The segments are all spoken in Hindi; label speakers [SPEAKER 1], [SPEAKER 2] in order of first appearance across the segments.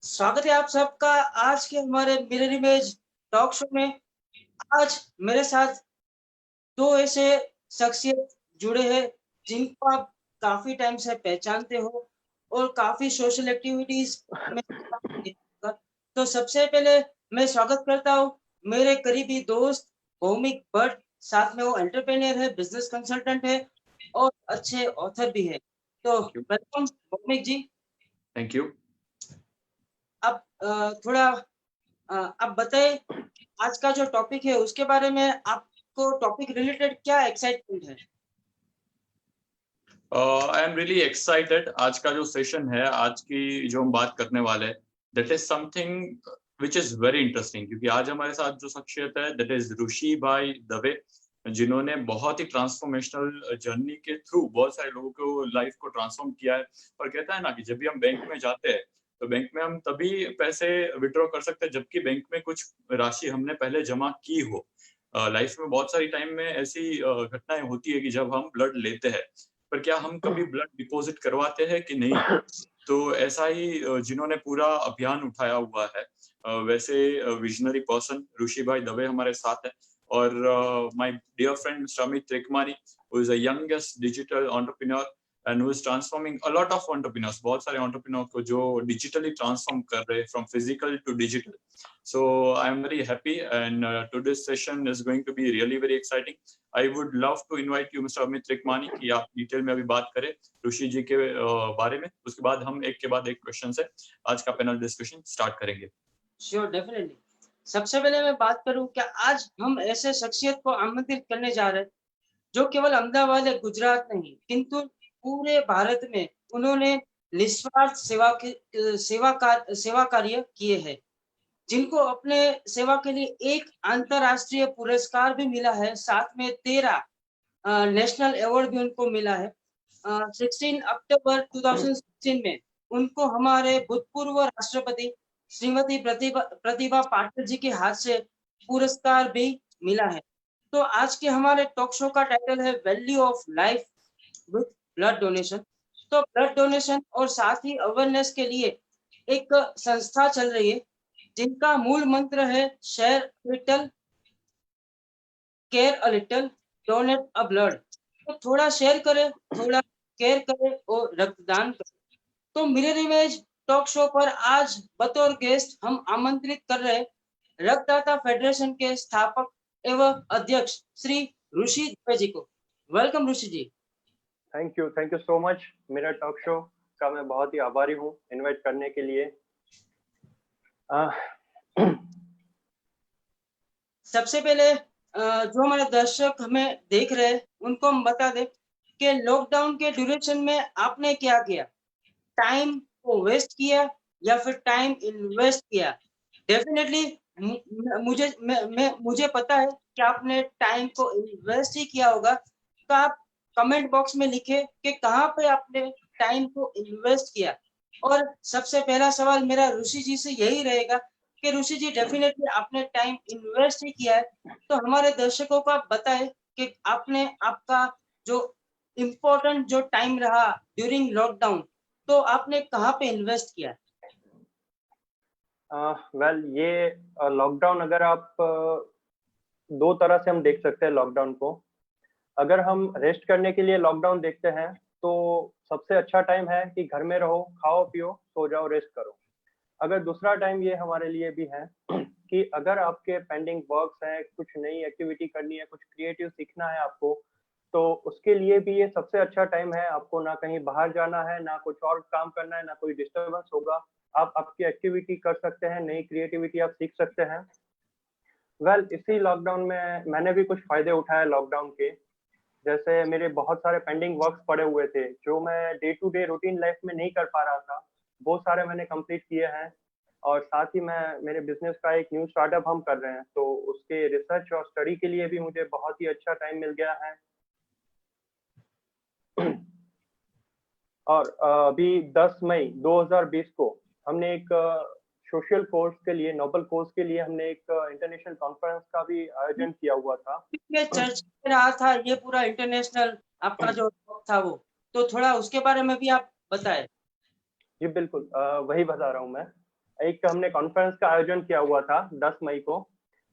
[SPEAKER 1] स्वागत है आप सबका आज के हमारे मिरर इमेज टॉक शो में। आज मेरे साथ दो ऐसे शख्सियत जुड़े हैं जिनको आप काफी टाइम से पहचानते हो और काफी सोशल एक्टिविटीज में देखा। तो सबसे पहले मैं स्वागत करता हूँ मेरे करीबी दोस्त भौमिक भट्ट। साथ में वो एंटरप्रेन्योर है, बिजनेस कंसल्टेंट है और अच्छे ऑथर भी है। तो
[SPEAKER 2] Thank you.
[SPEAKER 1] Welcome Bhaumik ji.
[SPEAKER 2] Thank you.
[SPEAKER 1] अब थोड़ा आप बताएं आज का जो टॉपिक है उसके बारे में। आपको टॉपिक रिलेटेड क्या एक्साइटमेंट है?
[SPEAKER 2] I am really excited. आज का जो सेशन है, आज की जो हम बात करने वाले हैं, that is something which is very interesting, क्योंकि आज हमारे साथ जो शख्सियत है दैट इज ऋषि भाई दवे, जिन्होंने बहुत ही ट्रांसफॉर्मेशनल जर्नी के थ्रू बहुत सारे लोगों को लाइफ को ट्रांसफॉर्म किया है। और कहता है ना कि जब भी हम बैंक में जाते हैं तो बैंक में हम तभी पैसे विड्रॉ कर सकते हैं जबकि बैंक में कुछ राशि हमने पहले जमा की हो। लाइफ में बहुत सारी टाइम में ऐसी घटनाएं होती है कि जब हम ब्लड लेते हैं, पर क्या हम कभी ब्लड डिपॉजिट करवाते हैं कि नहीं? तो ऐसा ही जिन्होंने पूरा अभियान उठाया हुआ है, वैसे विजनरी पर्सन ऋषि भाई दवे हमारे साथ है। और my dear friend mister Amit Trikmani, who is the youngest digital entrepreneur and who is transforming a lot of entrepreneurs, बहुत सारे एंटरप्रेन्योर को जो डिजिटली ट्रांसफॉर्म कर रहे हैं from physical to digital. So I'm very happy, and today's session is going to be really very exciting. I would love to invite you, Mr. Amit Rikmani, कि आप डिटेल में अभी बात करें ऋषि जी के बारे में। उसके बाद हम एक के बाद एक क्वेश्चन से आज का पैनल डिस्कशन स्टार्ट करेंगे।
[SPEAKER 1] Sure, definitely. सबसे पहले मैं बात करूं क्या आज हम ऐसे शख्सियत को आमंत्रित करने जा रहे हैं जो केवल अहमदाबाद या गुजरात नहीं किंतु पूरे भारत में उन्होंने निस्वार्थ सेवा कार्य किए हैं, जिनको अपने सेवा के लिए एक अंतरराष्ट्रीय पुरस्कार भी मिला है, साथ में 13 नेशनल अवार्ड भी उनको मिला है। 16 अक्टूबर 2016 में उनको हमारे भूतपूर्व राष्ट्रपति श्रीमती प्रतिभा पाटिल जी के हाथ से पुरस्कार भी मिला है। तो आज के हमारे टॉक शो का टाइटल है value of life with blood donation. तो ब्लड डोनेशन और साथ ही अवेयरनेस के लिए एक संस्था चल रही है जिनका मूल मंत्र है share little care a little donate a blood. तो थोड़ा शेयर करें, थोड़ा केयर करें और रक्तदान करें। तो मिरर इमेज टॉक शो पर आज बतौर गेस्ट हम आमंत्रित कर रहे रक्तदाता फेडरेशन के स्थापक एवं अध्यक्ष श्री ऋषि दवे जी को। Welcome Rishi ji.
[SPEAKER 3] Thank you so much. मेरा टॉक शो का मैं बहुत ही आभारी हूँ इनवाइट करने के लिए।
[SPEAKER 1] सबसे पहले जो हमारे दर्शक हमें देख रहे हैं उनको हम बता दें कि लॉकडाउन के ड्यूरेशन में आपने क्या किया, टाइम को वेस्ट किया या फिर टाइम इन्वेस्ट किया। डेफिनेटली मुझे पता है कि आपने टाइम को इन्वेस्ट ही किया होगा। तो आप कमेंट बॉक्स में लिखे कि कहाँ पे आपने टाइम को इन्वेस्ट किया। और सबसे पहला सवाल मेरा ऋषि जी से यही रहेगा कि ऋषि जी डेफिनेटली आपने टाइम इन्वेस्ट ही किया है। तो हमारे दर्शकों को आप बताएं कि आपने आपका जो इम्पोर्टेंट जो टाइम रहा ड्यूरिंग लॉकडाउन तो आपने कहाँ पे इन्वेस्ट किया?
[SPEAKER 3] वेल ये लॉकडाउन अगर आप दो तरह से हम देख सकते हैं लॉकडाउन को। अगर हम रेस्ट करने के लिए लॉकडाउन देखते हैं तो सबसे अच्छा टाइम है कि घर में रहो, खाओ पियो, सो जाओ, रेस्ट करो। अगर दूसरा टाइम ये हमारे लिए भी है कि अगर आपके पेंडिंग वर्क्स हैं, कुछ नई एक्टिविटी करनी है, कुछ क्रिएटिव सीखना है आपको, तो उसके लिए भी ये सबसे अच्छा टाइम है। आपको ना कहीं बाहर जाना है, ना कुछ और काम करना है, ना कोई डिस्टर्बेंस होगा। आप आपकी एक्टिविटी कर सकते हैं, नई क्रिएटिविटी आप सीख सकते हैं। वेल इसी लॉकडाउन में मैंने भी कुछ फायदे उठाए लॉकडाउन के। जैसे मेरे बहुत सारे पेंडिंग वर्क्स पड़े हुए थे जो मैं day to day routine life में नहीं कर पा रहा था, वो सारे मैंने कंप्लीट किए हैं। और साथ ही मैं मेरे बिजनेस का एक न्यू स्टार्टअप हम कर रहे हैं, तो उसके रिसर्च और स्टडी के लिए भी मुझे बहुत ही अच्छा टाइम मिल गया है। और अभी 10 मई 2020 को हमने एक सोशल कोर्स के लिए, नोबल कोर्स के लिए हमने एक इंटरनेशनल कॉन्फ्रेंस का भी आयोजन किया हुआ था।
[SPEAKER 1] चर्च में रहा था ये पूरा इंटरनेशनल आपका जो था वो, तो थोड़ा उसके बारे में भी आप बताएं।
[SPEAKER 3] जी बिल्कुल, वही बता रहा हूँ मैं। एक हमने कॉन्फ्रेंस का आयोजन किया हुआ था 10 मई को,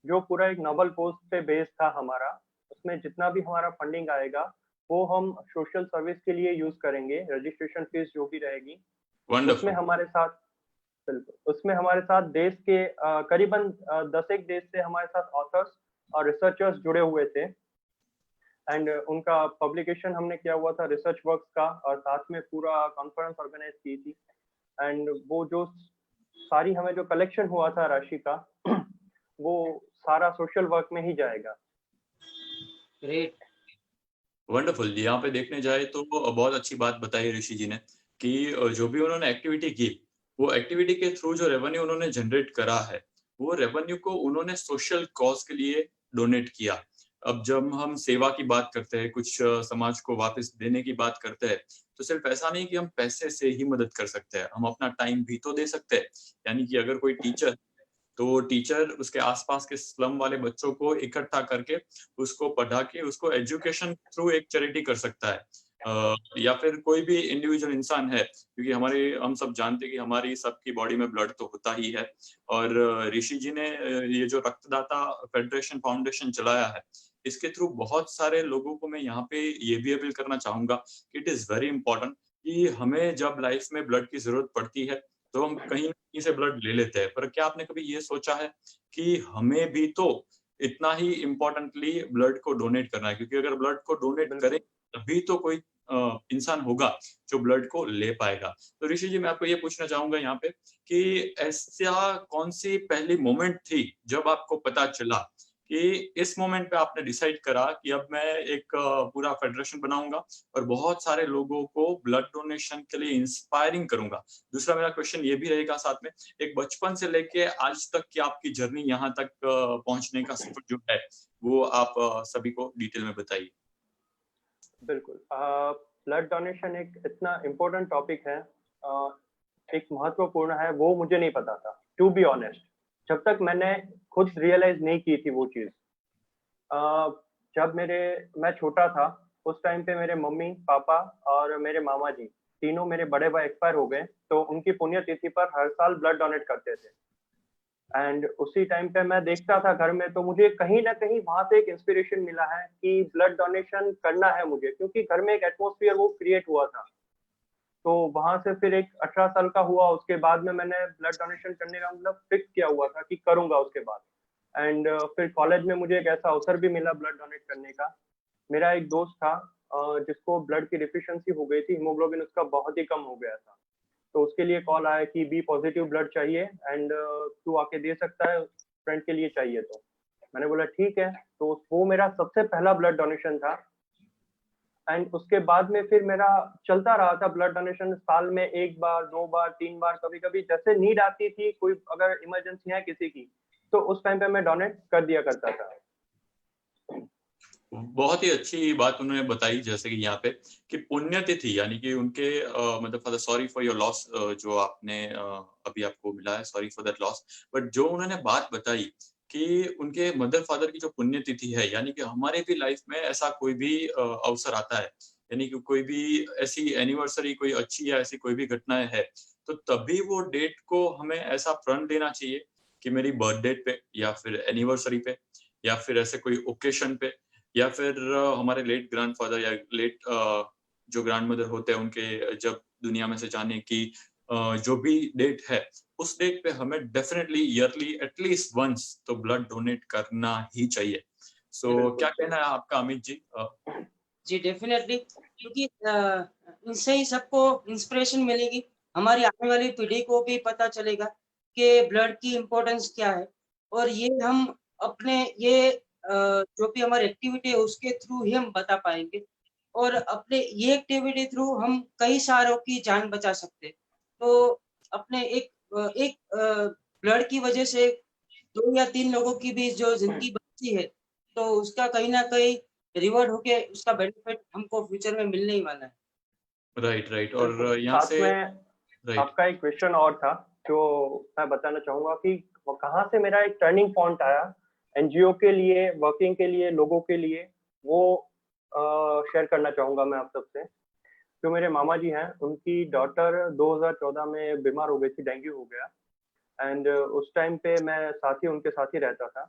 [SPEAKER 3] जो पूरा एक नोबल कोर्स पे बेस्ड था हमारा। उसमें जितना भी हमारा फंडिंग आएगा वो हम सोशल सर्विस के लिए यूज करेंगे, रजिस्ट्रेशन फीस जो भी रहेगी। उसमें
[SPEAKER 2] वंडरफुल।
[SPEAKER 3] हमारे साथ बिल्कुल, उसमें हमारे साथ देश के करीबन 10 एक देश से हमारे साथ ऑथर्स और रिसर्चर्स जुड़े हुए थे। एंड उनका पब्लिकेशन हमने किया हुआ था रिसर्च वर्क्स का, और साथ में पूरा कॉन्फ्रेंस ऑर्गेनाइज की थी। एंड वो जो सारी हमें जो कलेक्शन हुआ था राशि का वो सारा सोशल वर्क में ही जाएगा।
[SPEAKER 1] ग्रेट।
[SPEAKER 2] वंडरफुल। यहाँ पे देखने जाए तो बहुत अच्छी बात बताई ऋषि जी ने कि जो भी उन्होंने एक्टिविटी की, वो एक्टिविटी के थ्रू जो रेवेन्यू उन्होंने जनरेट करा है, वो रेवेन्यू को उन्होंने सोशल कॉज के लिए डोनेट किया। अब जब हम सेवा की बात करते हैं, कुछ समाज को वापस देने की बात करते हैं, तो सिर्फ ऐसा नहीं कि हम पैसे से ही मदद कर सकते हैं, हम अपना टाइम भी तो दे सकते हैं। यानी कि अगर कोई टीचर, तो टीचर उसके आसपास के स्लम वाले बच्चों को इकट्ठा करके उसको पढ़ा के उसको एजुकेशन थ्रू एक चैरिटी कर सकता है। या फिर कोई भी इंडिविजुअल इंसान है, क्योंकि हम सब जानते हैं कि हमारी सबकी बॉडी में ब्लड तो होता ही है। और ऋषि जी ने ये जो रक्तदाता फेडरेशन फाउंडेशन चलाया है, इसके थ्रू बहुत सारे लोगों को मैं यहाँ पे ये भी अपील करना चाहूंगा कि इट इज वेरी इंपॉर्टेंट कि हमें जब लाइफ में ब्लड की जरूरत पड़ती है तो हम कहीं ना कहीं से ब्लड ले लेते हैं, पर क्या आपने कभी ये सोचा है कि हमें भी तो इतना ही इम्पोर्टेंटली ब्लड को डोनेट करना है? क्योंकि अगर ब्लड को डोनेट करें तभी तो कोई इंसान होगा जो ब्लड को ले पाएगा। तो ऋषि जी, मैं आपको ये पूछना चाहूंगा यहाँ पे कि ऐसा कौन सी पहली मोमेंट थी जब आपको पता चला कि इस मोमेंट पे आपने डिसाइड करा कि अब मैं एक पूरा फेडरेशन बनाऊंगा और बहुत सारे लोगों को ब्लड डोनेशन के लिए इंस्पायरिंग करूंगा? दूसरा मेरा क्वेश्चन ये भी रहेगा साथ में, एक बचपन से लेके आज तक की आपकी जर्नी यहाँ तक पहुंचने का सफर जो है, वो आप सभी को डिटेल में बताइए।
[SPEAKER 3] बिल्कुल, ब्लड डोनेशन एक इतना इम्पोर्टेंट टॉपिक है, एक महत्वपूर्ण है, वो मुझे नहीं पता था टू बी ऑनेस्ट, जब तक मैंने खुद रियलाइज नहीं की थी वो चीज। जब मैं छोटा था उस टाइम पे मेरे मम्मी पापा और मेरे मामा जी तीनों मेरे बड़े भाई एक्सपायर हो गए, तो उनकी पुण्यतिथि पर हर साल ब्लड डोनेट करते थे। एंड उसी टाइम पे मैं देखता था घर में, तो मुझे कहीं ना कहीं वहां से एक इंस्पिरेशन मिला है कि ब्लड डोनेशन करना है मुझे, क्योंकि घर में एक एटमोस्फियर वो क्रिएट हुआ था। तो वहां से फिर एक 18 साल का हुआ, उसके बाद में मैंने ब्लड डोनेशन करने का मतलब फिक्स किया हुआ था कि करूंगा उसके बाद। एंड फिर कॉलेज में मुझे एक ऐसा अवसर भी मिला ब्लड डोनेट करने का। मेरा एक दोस्त था जिसको ब्लड की डिफिशियंसी हो गई थी, हीमोग्लोबिन उसका बहुत ही कम हो गया था। तो उसके लिए कॉल आया कि बी पॉजिटिव ब्लड चाहिए एंड तू आके दे सकता है, फ्रेंड के लिए चाहिए। तो मैंने बोला ठीक है। तो वो मेरा सबसे पहला ब्लड डोनेशन था। एंड उसके बाद में फिर मेरा चलता रहा था ब्लड डोनेशन, साल में 1 बार 2 बार 3 बार, कभी कभी जैसे नीड आती थी, कोई अगर इमरजेंसी है किसी की, तो उस टाइम पे मैं डोनेट कर दिया करता था।
[SPEAKER 2] बहुत ही अच्छी बात उन्होंने बताई, जैसे कि यहाँ पे कि पुण्यतिथि, यानी कि उनके मतलब father, sorry for your loss जो आपने अभी आपको मिला है, sorry for that loss. But जो उन्होंने बात बताई कि उनके मदर फादर की जो पुण्यतिथि है, यानी कि हमारे भी लाइफ में ऐसा कोई भी अवसर आता है, यानी कि कोई भी ऐसी एनिवर्सरी, कोई अच्छी या ऐसी कोई भी घटनाएं है, तो तभी वो डेट को हमें ऐसा प्रण देना चाहिए कि मेरी बर्थ डेट पे या फिर एनिवर्सरी पे या फिर ऐसे कोई ओकेशन पे, या फिर हमारे लेट ग्रैंडफादर या लेट जो ग्रैंडमदर होते हैं उनके जब दुनिया में से जाने की जो भी डेट है, उस डेट पे हमें डेफिनेटली ईयरली एटलीस्ट वंस तो ब्लड डोनेट करना ही चाहिए। सो क्या कहना है आपका अमित जी?
[SPEAKER 1] जी डेफिनेटली, क्योंकि इनसे ही सबको इंस्पिरेशन मिलेगी, हमारी आने वाली पीढ़ी को भी पता चलेगा कि ब्लड की इम्पोर्टेंस क्या है। और ये हम अपने ये जो भी हमारी एक्टिविटी है उसके थ्रू ही हम बता पाएंगे, और अपने ये एक्टिविटी थ्रू हम कई सारों की जान बचा सकते हैं। तो अपने एक ब्लड की वजह से 2 या 3 लोगों की भी जो जिंदगी बची है, तो उसका कहीं ना कहीं रिवर्ट होके उसका बेनिफिट हमको फ्यूचर में मिलने ही वाला है।
[SPEAKER 2] Right right. और यहाँ
[SPEAKER 3] साथ
[SPEAKER 2] से
[SPEAKER 3] में
[SPEAKER 2] राइट,
[SPEAKER 3] आपका एक क्वेश्चन और था जो मैं बताना चाहूंगा कि कहाँ से मेरा एक टर्निंग पॉइंट आया एनजीओ के लिए, वर्किंग के लिए, लोगों के लिए, वो शेयर करना चाहूंगा मैं आप सबसे। जो मेरे मामा जी हैं, उनकी डॉटर 2014 में बीमार हो गई थी, डेंगू हो गया। एंड उस टाइम पे मैं उनके साथ ही रहता था।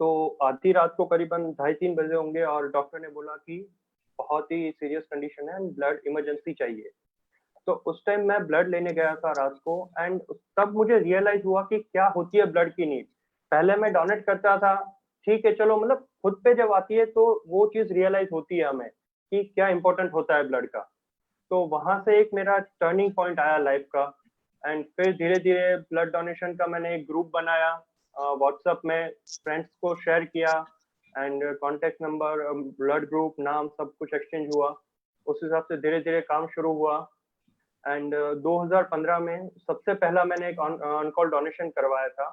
[SPEAKER 3] तो आधी रात को करीबन 2:30-3 बजे होंगे और डॉक्टर ने बोला कि बहुत ही सीरियस कंडीशन है, ब्लड इमरजेंसी चाहिए। तो उस टाइम मैं ब्लड लेने गया था रात को एंड तब मुझे रियलाइज हुआ कि क्या होती है ब्लड की नीड। पहले मैं डोनेट करता था, ठीक है चलो, मतलब खुद पे जब आती है तो वो चीज रियलाइज होती है हमें कि क्या इंपॉर्टेंट होता है ब्लड का। तो वहां से एक मेरा टर्निंग पॉइंट आया लाइफ का। एंड फिर धीरे धीरे ब्लड डोनेशन का मैंने एक ग्रुप बनाया, व्हाट्सएप में फ्रेंड्स को शेयर किया and contact number, blood group नाम सब कुछ एक्सचेंज हुआ। उस हिसाब से धीरे धीरे काम शुरू हुआ। एंड 2015 में सबसे पहला मैंने एक ऑन कॉल डोनेशन करवाया था।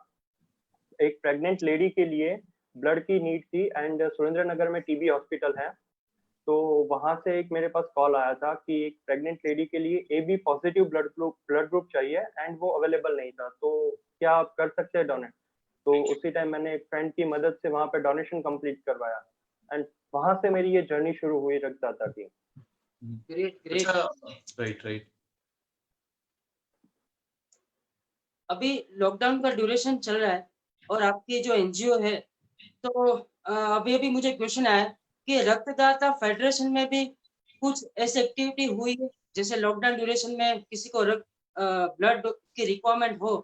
[SPEAKER 3] एक प्रेग्नेंट लेडी के लिए ब्लड की नीड थी एंड सुरेंद्र नगर में टीबी हॉस्पिटल है। तो वहां से एक मेरे पास कॉल आया था कि एक प्रेग्नेंट लेडी के लिए AB पॉजिटिव ब्लड ग्रुप चाहिए एंड वो अवेलेबल नहीं था, तो क्या आप कर सकते हैं डोनेट। तो उसी टाइम मैंने एक फ्रेंड की मदद से वहां पे डोनेशन कंप्लीट करवाया एंड वहां से मेरी ये जर्नी शुरू हुई रक्तदाता की।
[SPEAKER 1] Great great.
[SPEAKER 2] Right right.
[SPEAKER 1] अभी लॉकडाउन का ड्यूरेशन चल रहा है और आपकी जो एनजीओ है, तो अभी मुझे क्वेश्चन आया कि रक्तदाता फेडरेशन में भी कुछ ऐसी एक्टिविटी हुई है, जैसे लॉकडाउन ड्यूरेशन में किसी को ब्लड की रिक्वायरमेंट हो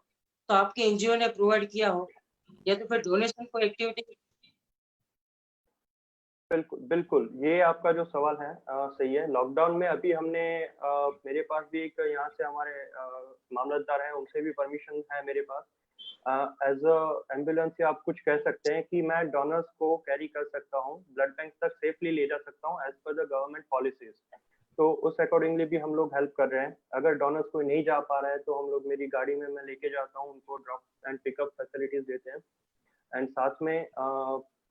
[SPEAKER 1] तो आपके एनजीओ ने प्रोवाइड किया हो, या तो फिर डोनेशन को एक्टिविटी।
[SPEAKER 3] बिल्कुल बिल्कुल, ये आपका जो सवाल है सही है। लॉकडाउन में अभी हमने मेरे पास भी एक यहाँ से हमारे मामलतदार हैं, उनसे भी परमिशन है मेरे पास। एज अ एम्बुलेंस या आप कुछ कह सकते हैं कि मैं डोनर्स को कैरी कर सकता हूँ, ब्लड बैंक तक सेफली ले जा सकता हूँ as per the government policies. तो उस अकॉर्डिंगली भी हम लोग हेल्प कर रहे हैं। अगर डोनर्स कोई नहीं जा पा रहा है तो हम लोग, मेरी गाड़ी में मैं लेके जाता हूँ, उनको ड्रॉप एंड पिकअप फैसिलिटीज देते हैं। एंड साथ में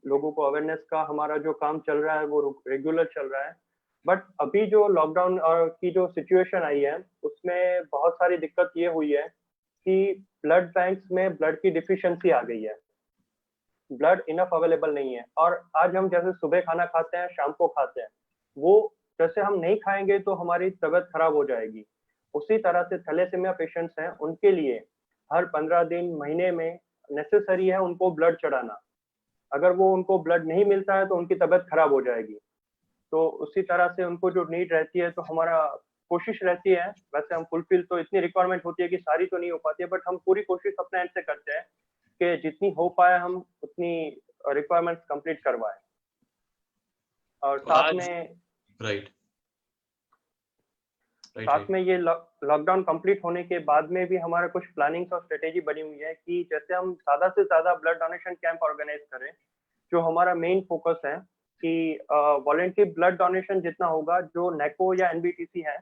[SPEAKER 3] लोगों को अवेयरनेस का हमारा जो काम चल रहा है वो रेगुलर चल रहा है। बट अभी जो लॉकडाउन की जो सिचुएशन आई है उसमें बहुत सारी दिक्कत ये हुई है कि ब्लड बैंक्स में ब्लड की डिफिशियंसी आ गई है, ब्लड इनफ अवेलेबल नहीं है। और आज हम जैसे सुबह खाना खाते हैं, शाम को खाते हैं, वो जैसे हम नहीं खाएंगे तो हमारी तबीयत खराब हो जाएगी। उसी तरह से थैलेसीमिया पेशेंट्स हैं, उनके लिए हर 15 दिन, महीने में नेसेसरी है उनको ब्लड चढ़ाना। अगर वो उनको ब्लड नहीं मिलता है तो उनकी तबीयत खराब हो जाएगी। तो उसी तरह से उनको जो नीड रहती है, तो हमारा कोशिश रहती है, वैसे हम फुलफिल तो इतनी रिक्वायरमेंट होती है कि सारी तो नहीं हो पाती है, बट हम पूरी कोशिश अपने एंड से करते हैं कि जितनी हो पाए हम उतनी रिक्वायरमेंट्स कंप्लीट करवाएं। और साथ में
[SPEAKER 2] राइट
[SPEAKER 3] साथ में ये लॉकडाउन कंप्लीट होने के बाद में भी हमारा कुछ प्लानिंग्स और स्ट्रेटेजी बनी हुई है कि जैसे हम ज्यादा से ज्यादा ब्लड डोनेशन कैंप ऑर्गेनाइज करें। जो हमारा मेन फोकस है कि वॉलंटरी ब्लड डोनेशन जितना होगा, जो नेको या NBTC है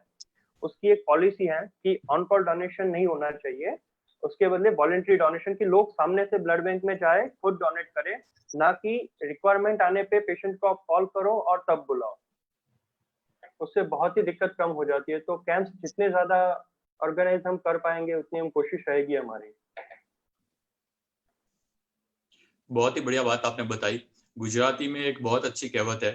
[SPEAKER 3] उसकी एक पॉलिसी है कि ऑन कॉल डोनेशन नहीं होना चाहिए, उसके बदले वॉलंटरी डोनेशन की लोग सामने से ब्लड बैंक में जाए, खुद डोनेट करें, ना कि रिक्वायरमेंट आने पे पेशेंट को आप कॉल करो और तब बुलाओ। उससे बहुत ही दिक्कत कम हो जाती है। तो कैंप्स जितने ज्यादा ऑर्गेनाइज हम कर पाएंगे उतनी हम कोशिश रहेगी हमारी।
[SPEAKER 2] बहुत ही बढ़िया बात आपने बताई। गुजराती में एक बहुत अच्छी कहावत है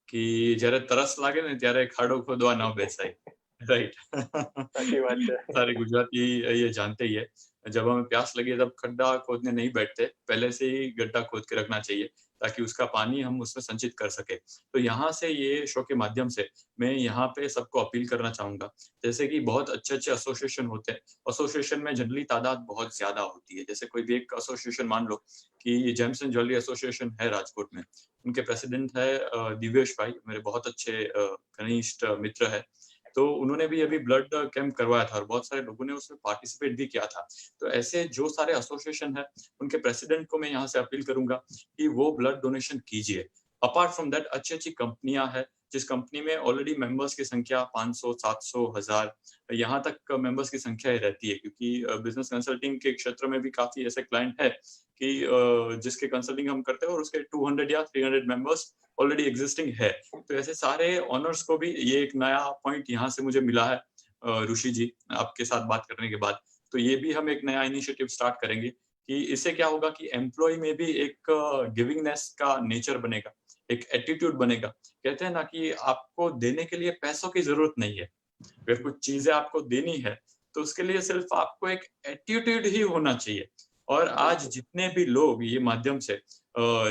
[SPEAKER 2] कि જ્યારે તરસ લાગે ને ત્યારે ખાડો ખોદવા ન બેસાય। राइट।
[SPEAKER 3] सही बात है।
[SPEAKER 2] सारे गुजराती ये जानते ही है, जब हमें प्यास लगे तब खड्डा खोदने नहीं बैठते, पहले से ही गड्ढा खोद के रखना चाहिए ताकि उसका पानी हम उसमें संचित कर सके। तो यहाँ से ये शो के माध्यम से मैं यहाँ पे सबको अपील करना चाहूंगा, जैसे कि बहुत अच्छे अच्छे एसोसिएशन होते हैं, एसोसिएशन में जनरली तादाद बहुत ज्यादा होती है। जैसे कोई भी एक एसोसिएशन मान लो कि जेम्स एंड ज्वेलरी एसोसिएशन है राजकोट में, उनके प्रेसिडेंट है दिव्येश भाई, मेरे बहुत अच्छे घनिष्ठ मित्र है। तो उन्होंने भी अभी ब्लड कैंप करवाया था और बहुत सारे लोगों ने उसमें पार्टिसिपेट भी किया था। तो ऐसे जो सारे एसोसिएशन है उनके प्रेसिडेंट को मैं यहाँ से अपील करूंगा कि वो ब्लड डोनेशन कीजिए। अपार्ट फ्रॉम दैट अच्छी अच्छी कंपनियां हैं, जिस कंपनी में ऑलरेडी मेंबर्स की संख्या 500, 700, 1000 यहाँ तक मेंबर्स की संख्या ही रहती है, क्योंकि बिजनेस कंसल्टिंग के क्षेत्र में भी काफी ऐसे क्लाइंट है कि जिसके कंसल्टिंग हम करते हैं और उसके 200 या 300 मेंबर्स ऑलरेडी एग्जिस्टिंग है। तो ऐसे सारे ऑनर्स को भी ये एक नया पॉइंट यहाँ से मुझे मिला है ऋषि जी आपके साथ बात करने के बाद। तो ये भी हम एक नया इनिशिएटिव स्टार्ट करेंगे कि इससे क्या होगा कि एम्प्लॉय में भी एक गिविंगनेस का नेचर बनेगा, एक एटीट्यूड बनेगा। कहते हैं ना कि आपको देने के लिए पैसों की जरूरत नहीं है, अगर कुछ चीजें आपको देनी है तो उसके लिए सिर्फ आपको एक एटीट्यूड ही होना चाहिए। और आज जितने भी लोग ये माध्यम से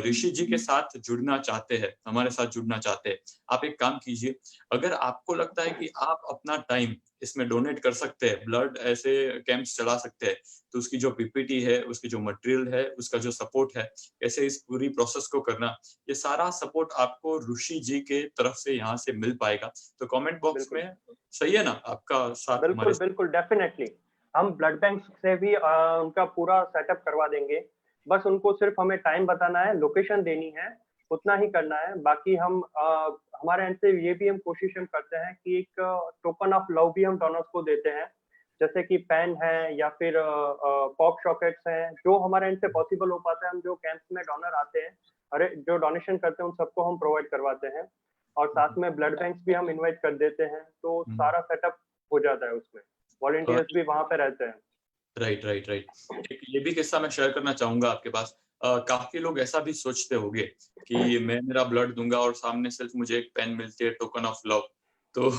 [SPEAKER 2] ऋषि जी के साथ जुड़ना चाहते हैं, हमारे साथ जुड़ना चाहते हैं, आप एक काम कीजिए, अगर आपको लगता है कि आप अपना टाइम इसमें डोनेट कर सकते हैं, ब्लड ऐसे कैंप्स चला सकते हैं, तो उसकी जो पीपीटी है, उसकी जो मटेरियल है, उसका जो सपोर्ट है, कैसे इस पूरी प्रोसेस को करना, ये सारा सपोर्ट आपको ऋषि जी के तरफ से यहाँ से मिल पाएगा। तो कमेंट बॉक्स
[SPEAKER 3] बिल्कुल।
[SPEAKER 2] में सही है ना आपका साथ हमारे
[SPEAKER 3] बिल्कुल
[SPEAKER 2] साथ?
[SPEAKER 3] बिल्कुल डेफिनेटली हम ब्लड बैंक से भी उनका पूरा सेटअप करवा देंगे। बस उनको सिर्फ हमें टाइम बताना है, लोकेशन देनी है, उतना ही करना है। बाकी हम हमारे एंड से ये भी हम कोशिश हम करते हैं कि एक टोकन ऑफ लव भी हम डोनर्स को देते हैं, जैसे कि पेन है या फिर पॉप सॉकेट्स हैं, जो हमारे एंड से पॉसिबल हो पाता है। हम जो कैंप्स में डोनर आते हैं, अरे जो डोनेशन करते हैं, उन सबको हम प्रोवाइड करवाते हैं और साथ में ब्लड बैंक्स भी हम इनवाइट कर देते हैं, तो सारा सेटअप हो जाता है उसमें। वॉलंटियर्स भी वहां पे रहते हैं।
[SPEAKER 2] Right right right. एक ये भी किस्सा मैं शेयर करना चाहूंगा आपके पास। काफी लोग ऐसा भी सोचते होंगे कि मैं मेरा ब्लड दूंगा और सामने सिर्फ मुझे एक पेन मिलती है, टोकन ऑफ लव। तो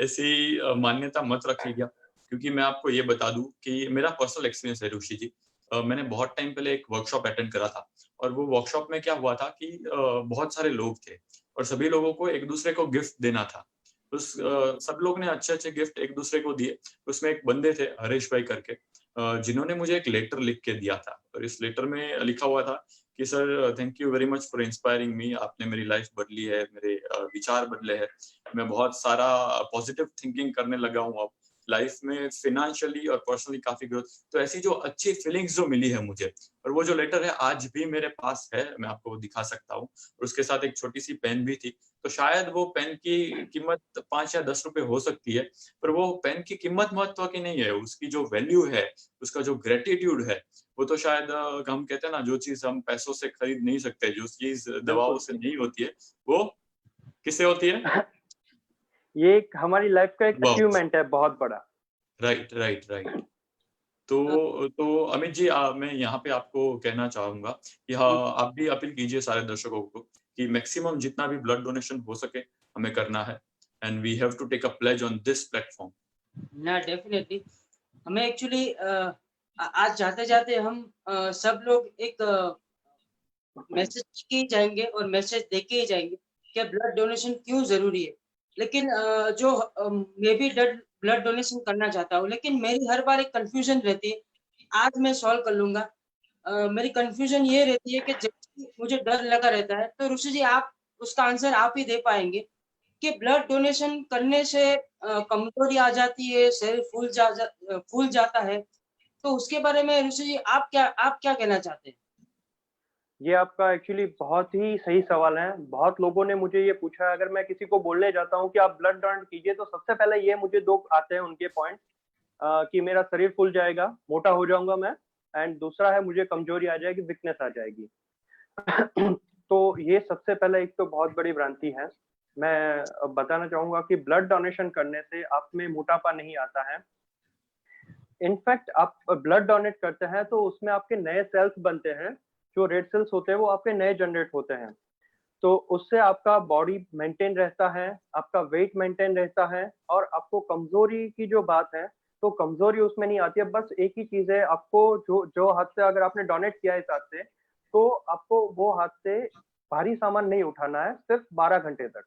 [SPEAKER 2] ऐसी मान्यता मत रखिएगा, क्योंकि मैं आपको ये बता दूं कि मेरा पर्सनल एक्सपीरियंस है ऋषि जी। मैंने बहुत टाइम पहले एक वर्कशॉप अटेंड करा था, और वो वर्कशॉप में क्या हुआ था कि बहुत सारे लोग थे और सभी लोगों को एक दूसरे को गिफ्ट देना था। सब लोग ने अच्छे अच्छे गिफ्ट एक दूसरे को दिए। उसमें एक बंदे थे, हरीश भाई करके, जिन्होंने मुझे एक लेटर लिख के दिया था, और इस लेटर में लिखा हुआ था कि sir, thank you very much for inspiring me. आपने मेरी लाइफ बदली है, मेरे विचार बदले हैं, मैं बहुत सारा पॉजिटिव थिंकिंग करने लगा हूँ अब लाइफ में, फिनेंशियली और पर्सनली काफी ग्रोथ। तो ऐसी जो अच्छी फीलिंग्स जो मिली है मुझे, और वो जो लेटर है आज भी मेरे पास है, मैं आपको वो दिखा सकता हूँ। और उसके साथ एक छोटी सी पेन भी थी। तो शायद वो पेन की कीमत 5 या 10 रुपए हो सकती है, पर वो पेन की कीमत महत्व की नहीं है, उसकी जो वैल्यू है, उसका जो ग्रेटिट्यूड है, वो तो शायद हम कहते हैं ना, जो चीज हम पैसों से खरीद नहीं सकते, जो चीज दवाओं से नहीं होती है, वो किससे होती है?
[SPEAKER 3] ये एक हमारी लाइफ का एक
[SPEAKER 2] वाह।
[SPEAKER 3] अचीवमेंट है बहुत बड़ा।
[SPEAKER 2] Right right right. तो अमित जी, मैं यहाँ पे आपको कहना चाहूंगा कि हाँ, आप भी अपील कीजिए सारे दर्शकों को कि मैक्सिमम जितना भी ब्लड डोनेशन हो सके हमें करना है, and we have to take a pledge on this platform.
[SPEAKER 1] ना डेफिनेटली हमें एक्चुअली आज जाते जाते हम सब लोग एक मैसेज के ही जाएंगे और मैसेज दे के ही जाएंगे कि ब्लड डोनेशन क्यों जरूरी है। लेकिन मैं भी ब्लड डोनेशन करना चाहता हूँ, लेकिन मेरी हर बार एक कंफ्यूजन रहती है। आज मैं सॉल्व कर लूंगा। मेरी कंफ्यूजन ये रहती है कि जब भी मुझे डर लगा रहता है, तो ऋषि जी आप उसका आंसर आप ही दे पाएंगे कि ब्लड डोनेशन करने से कमजोरी आ जाती है, शरीर फूल जाता है। तो उसके बारे में ऋषि जी आप क्या कहना चाहते हैं?
[SPEAKER 3] ये आपका एक्चुअली बहुत ही सही सवाल है। बहुत लोगों ने मुझे ये पूछा है, अगर मैं किसी को बोलने जाता हूँ कि आप ब्लड डोनेट कीजिए, तो सबसे पहले ये मुझे दो आते हैं उनके पॉइंट, कि मेरा शरीर फूल जाएगा, मोटा हो जाऊंगा मैं, एंड दूसरा है मुझे कमजोरी आ जाएगी, वीकनेस आ जाएगी। तो ये सबसे पहले एक तो बहुत बड़ी भ्रांति है। मैं बताना चाहूंगा कि ब्लड डोनेशन करने से आप में मोटापा नहीं आता है। इनफैक्ट आप ब्लड डोनेट करते हैं तो उसमें आपके नए सेल्स बनते हैं, जो रेड सेल्स होते हैं वो आपके नए जनरेट होते हैं। तो उससे आपका बॉडी मेंटेन रहता है, आपका वेट मेंटेन रहता है, और आपको कमजोरी की जो बात है, तो कमजोरी उसमें नहीं आती है। बस एक ही चीज है, आपको जो जो हाथ से अगर आपने डोनेट किया है इस हाथ से, तो आपको वो हाथ से भारी सामान नहीं उठाना है सिर्फ 12 घंटे तक,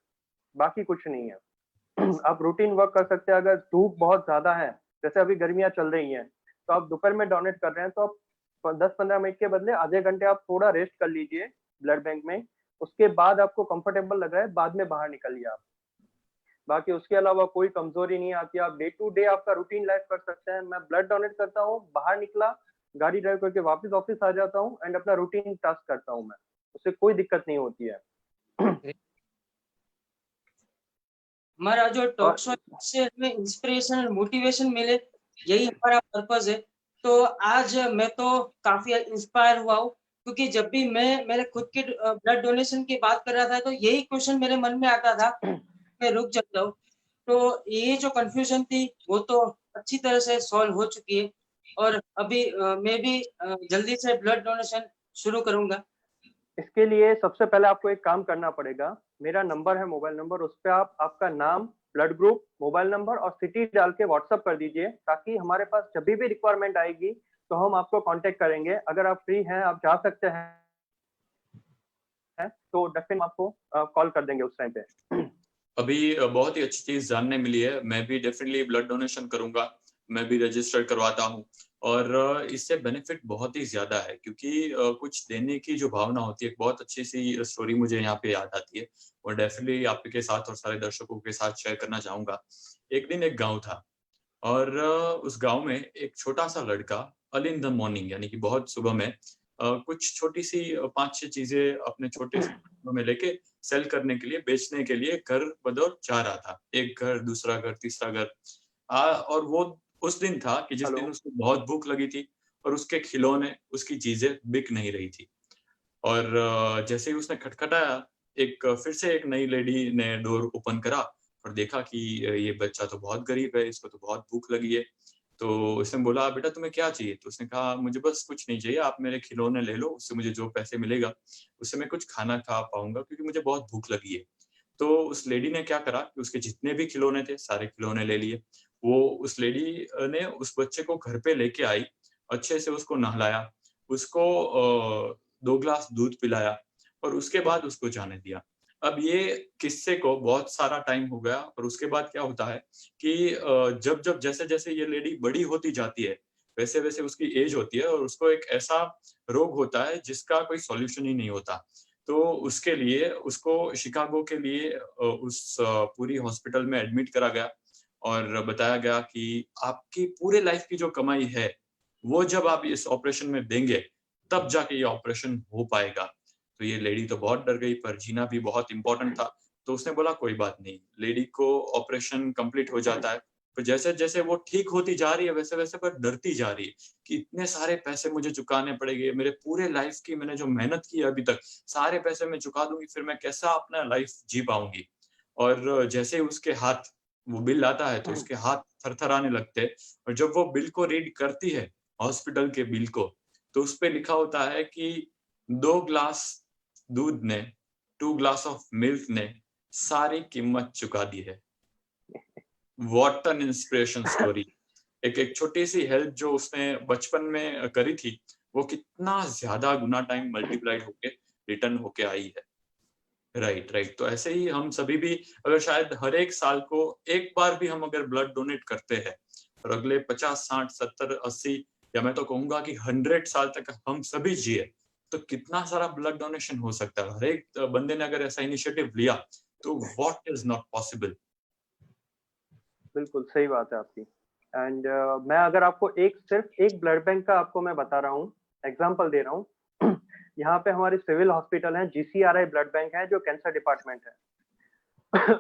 [SPEAKER 3] बाकी कुछ नहीं है। आप रूटीन वर्क कर सकते हैं। अगर धूप बहुत ज्यादा है, जैसे अभी गर्मियां चल रही हैं, तो आप दोपहर में डोनेट कर रहे हैं, तो आप 10-15 मिनट के बदले आधे घंटे आप थोड़ा रेस्ट कर लीजिए ब्लड बैंक में। उसके बाद आपको कंफर्टेबल लग रहा है, बाद में बाहर निकलिए आप। बाकी उसके अलावा कोई कमजोरी नहीं आती। आप डे टू डे आपका रूटीन लाइफ कर सकते हैं। मैं ब्लड डोनेट करता हूँ, बाहर निकला, गाड़ी ड्राइव करके वापस ऑफिस आ जाता हूँ, एंड अपना रूटीन टास्क करता हूँ मैं, उससे कोई दिक्कत नहीं होती है।
[SPEAKER 1] हमारा जो टॉक
[SPEAKER 3] और
[SPEAKER 1] शो से हमें इंस्पिरेशन और मोटिवेशन मिले, यही हमारा पर्पस है। तो आज मैं तो काफी इंस्पायर हुआ हूँ, क्योंकि जब भी मैं मेरे खुद के ब्लड डोनेशन की बात कर रहा था, तो यही क्वेश्चन मेरे मन में आता था, मैं रुक जाता हूँ। तो ये जो कंफ्यूजन थी वो तो अच्छी तरह से सॉल्व हो चुकी है, और अभी मैं भी जल्दी से ब्लड डोनेशन शुरू करूंगा।
[SPEAKER 3] इसके लिए सबसे पहले आपको एक काम करना पड़ेगा। मेरा नंबर है, मोबाइल नंबर, उस पर आप आपका नाम, ब्लड ग्रुप, मोबाइल नंबर और सिटी डाल के व्हाट्सएप कर दीजिए, ताकि हमारे पास जब भी रिक्वायरमेंट आएगी तो हम आपको कांटेक्ट करेंगे। अगर आप फ्री हैं, आप जा सकते हैं, तो डेफिनेटली आपको कॉल कर देंगे उस टाइम पे।
[SPEAKER 2] अभी बहुत ही अच्छी चीज जानने मिली है। मैं भी डेफिनेटली ब्लड डोनेशन करूंगा, मैं भी रजिस्टर करवाता हूँ। और इससे बेनिफिट बहुत ही ज्यादा है, क्योंकि कुछ देने की जो भावना होती है, एक बहुत अच्छी सी स्टोरी मुझे यहाँ पे याद आती है और डेफिनेटली आपके साथ और सारे दर्शकों के साथ शेयर करना चाहूंगा। एक दिन एक गाँव था और उस गाँव में एक छोटा सा लड़का अर्ली इन द मॉर्निंग, यानी कि बहुत सुबह में कुछ छोटी सी 5-6 चीजें अपने छोटे से में लेके सेल करने के लिए, बेचने के लिए घर बदौर जा रहा था। एक घर, दूसरा घर, तीसरा घर। और वो उस दिन था कि जिस दिन
[SPEAKER 3] हेलो।
[SPEAKER 2] उसको बहुत भूख लगी थी और उसके खिलौने, उसकी चीजें बिक नहीं रही थी। और जैसे ही उसने खटखटाया, फिर से एक नई लेडी ने डोर ओपन करा और देखा कि ये बच्चा तो बहुत गरीब है, इसको तो बहुत भूख लगी है। तो उसने बोला, बेटा तुम्हें क्या चाहिए? तो उसने कहा, मुझे बस कुछ नहीं चाहिए, आप मेरे खिलौने ले लो, उससे मुझे जो पैसे मिलेगा उससे मैं कुछ खाना खा पाऊंगा, क्योंकि मुझे बहुत भूख लगी है। तो उस लेडी ने क्या करा कि उसके जितने भी खिलौने थे, सारे खिलौने ले लिए। वो उस लेडी ने उस बच्चे को घर पे लेके आई, अच्छे से उसको नहलाया, उसको 2 ग्लास दूध पिलाया और उसके बाद उसको जाने दिया। अब ये किस्से को बहुत सारा टाइम हो गया और उसके बाद क्या होता है कि जब जैसे-जैसे ये लेडी बड़ी होती जाती है, वैसे-वैसे उसकी एज होती है और उसको एक ऐसा रोग होता है जिसका कोई सॉल्यूशन ही नहीं होता। तो उसके लिए उसको शिकागो के लिए पूरी हॉस्पिटल में एडमिट करा गया और बताया गया कि आपकी पूरे लाइफ की जो कमाई है, वो जब आप इस ऑपरेशन में देंगे, तब जाके ये ऑपरेशन हो पाएगा। तो ये लेडी तो बहुत डर गई, पर जीना भी बहुत इम्पोर्टेंट था। तो उसने बोला, कोई बात नहीं। लेडी को ऑपरेशन कंप्लीट हो जाता है। तो जैसे-जैसे वो ठीक होती जा रही है, वैसे-वैसे पर डरती जा रही है कि इतने सारे पैसे मुझे चुकाने पड़ेंगे, मेरे पूरे लाइफ की मैंने जो मेहनत की है अभी तक, सारे पैसे मैं चुका दूँगी, फिर मैं कैसा अपना लाइफ जी पाऊँगी? और जैसे ही उसके हाथ वो बिल आता है, तो उसके हाथ थरथराने लगते हैं और जब वो बिल को रीड करती है, हॉस्पिटल के बिल को, तो उसपे लिखा होता है कि 2 ग्लास दूध ने, 2 ग्लास ऑफ मिल्क ने सारी कीमत चुका दी है। What an inspiration story. एक छोटी सी हेल्प जो उसने बचपन में करी थी, वो कितना ज्यादा गुना टाइम मल्टीप्लाइड होके रिटर्न होके आई है। Right, right. तो ऐसे ही हम सभी भी, अगर शायद हर एक साल को एक बार भी हम अगर ब्लड डोनेट करते हैं और अगले 50, 60, 70, 80 या मैं तो कहूंगा कि 100 साल तक हम सभी जिए, तो कितना सारा ब्लड डोनेशन हो सकता है। हर एक बंदे ने अगर ऐसा इनिशिएटिव लिया, तो व्हाट इज नॉट पॉसिबल।
[SPEAKER 3] बिल्कुल सही बात है आपकी। एंड मैं अगर आपको सिर्फ एक ब्लड बैंक का आपको मैं बता रहा हूँ, एग्जांपल दे रहा हूँ। यहाँ पे हमारी सिविल हॉस्पिटल है, जीसीआरआई ब्लड बैंक है, जो कैंसर डिपार्टमेंट है।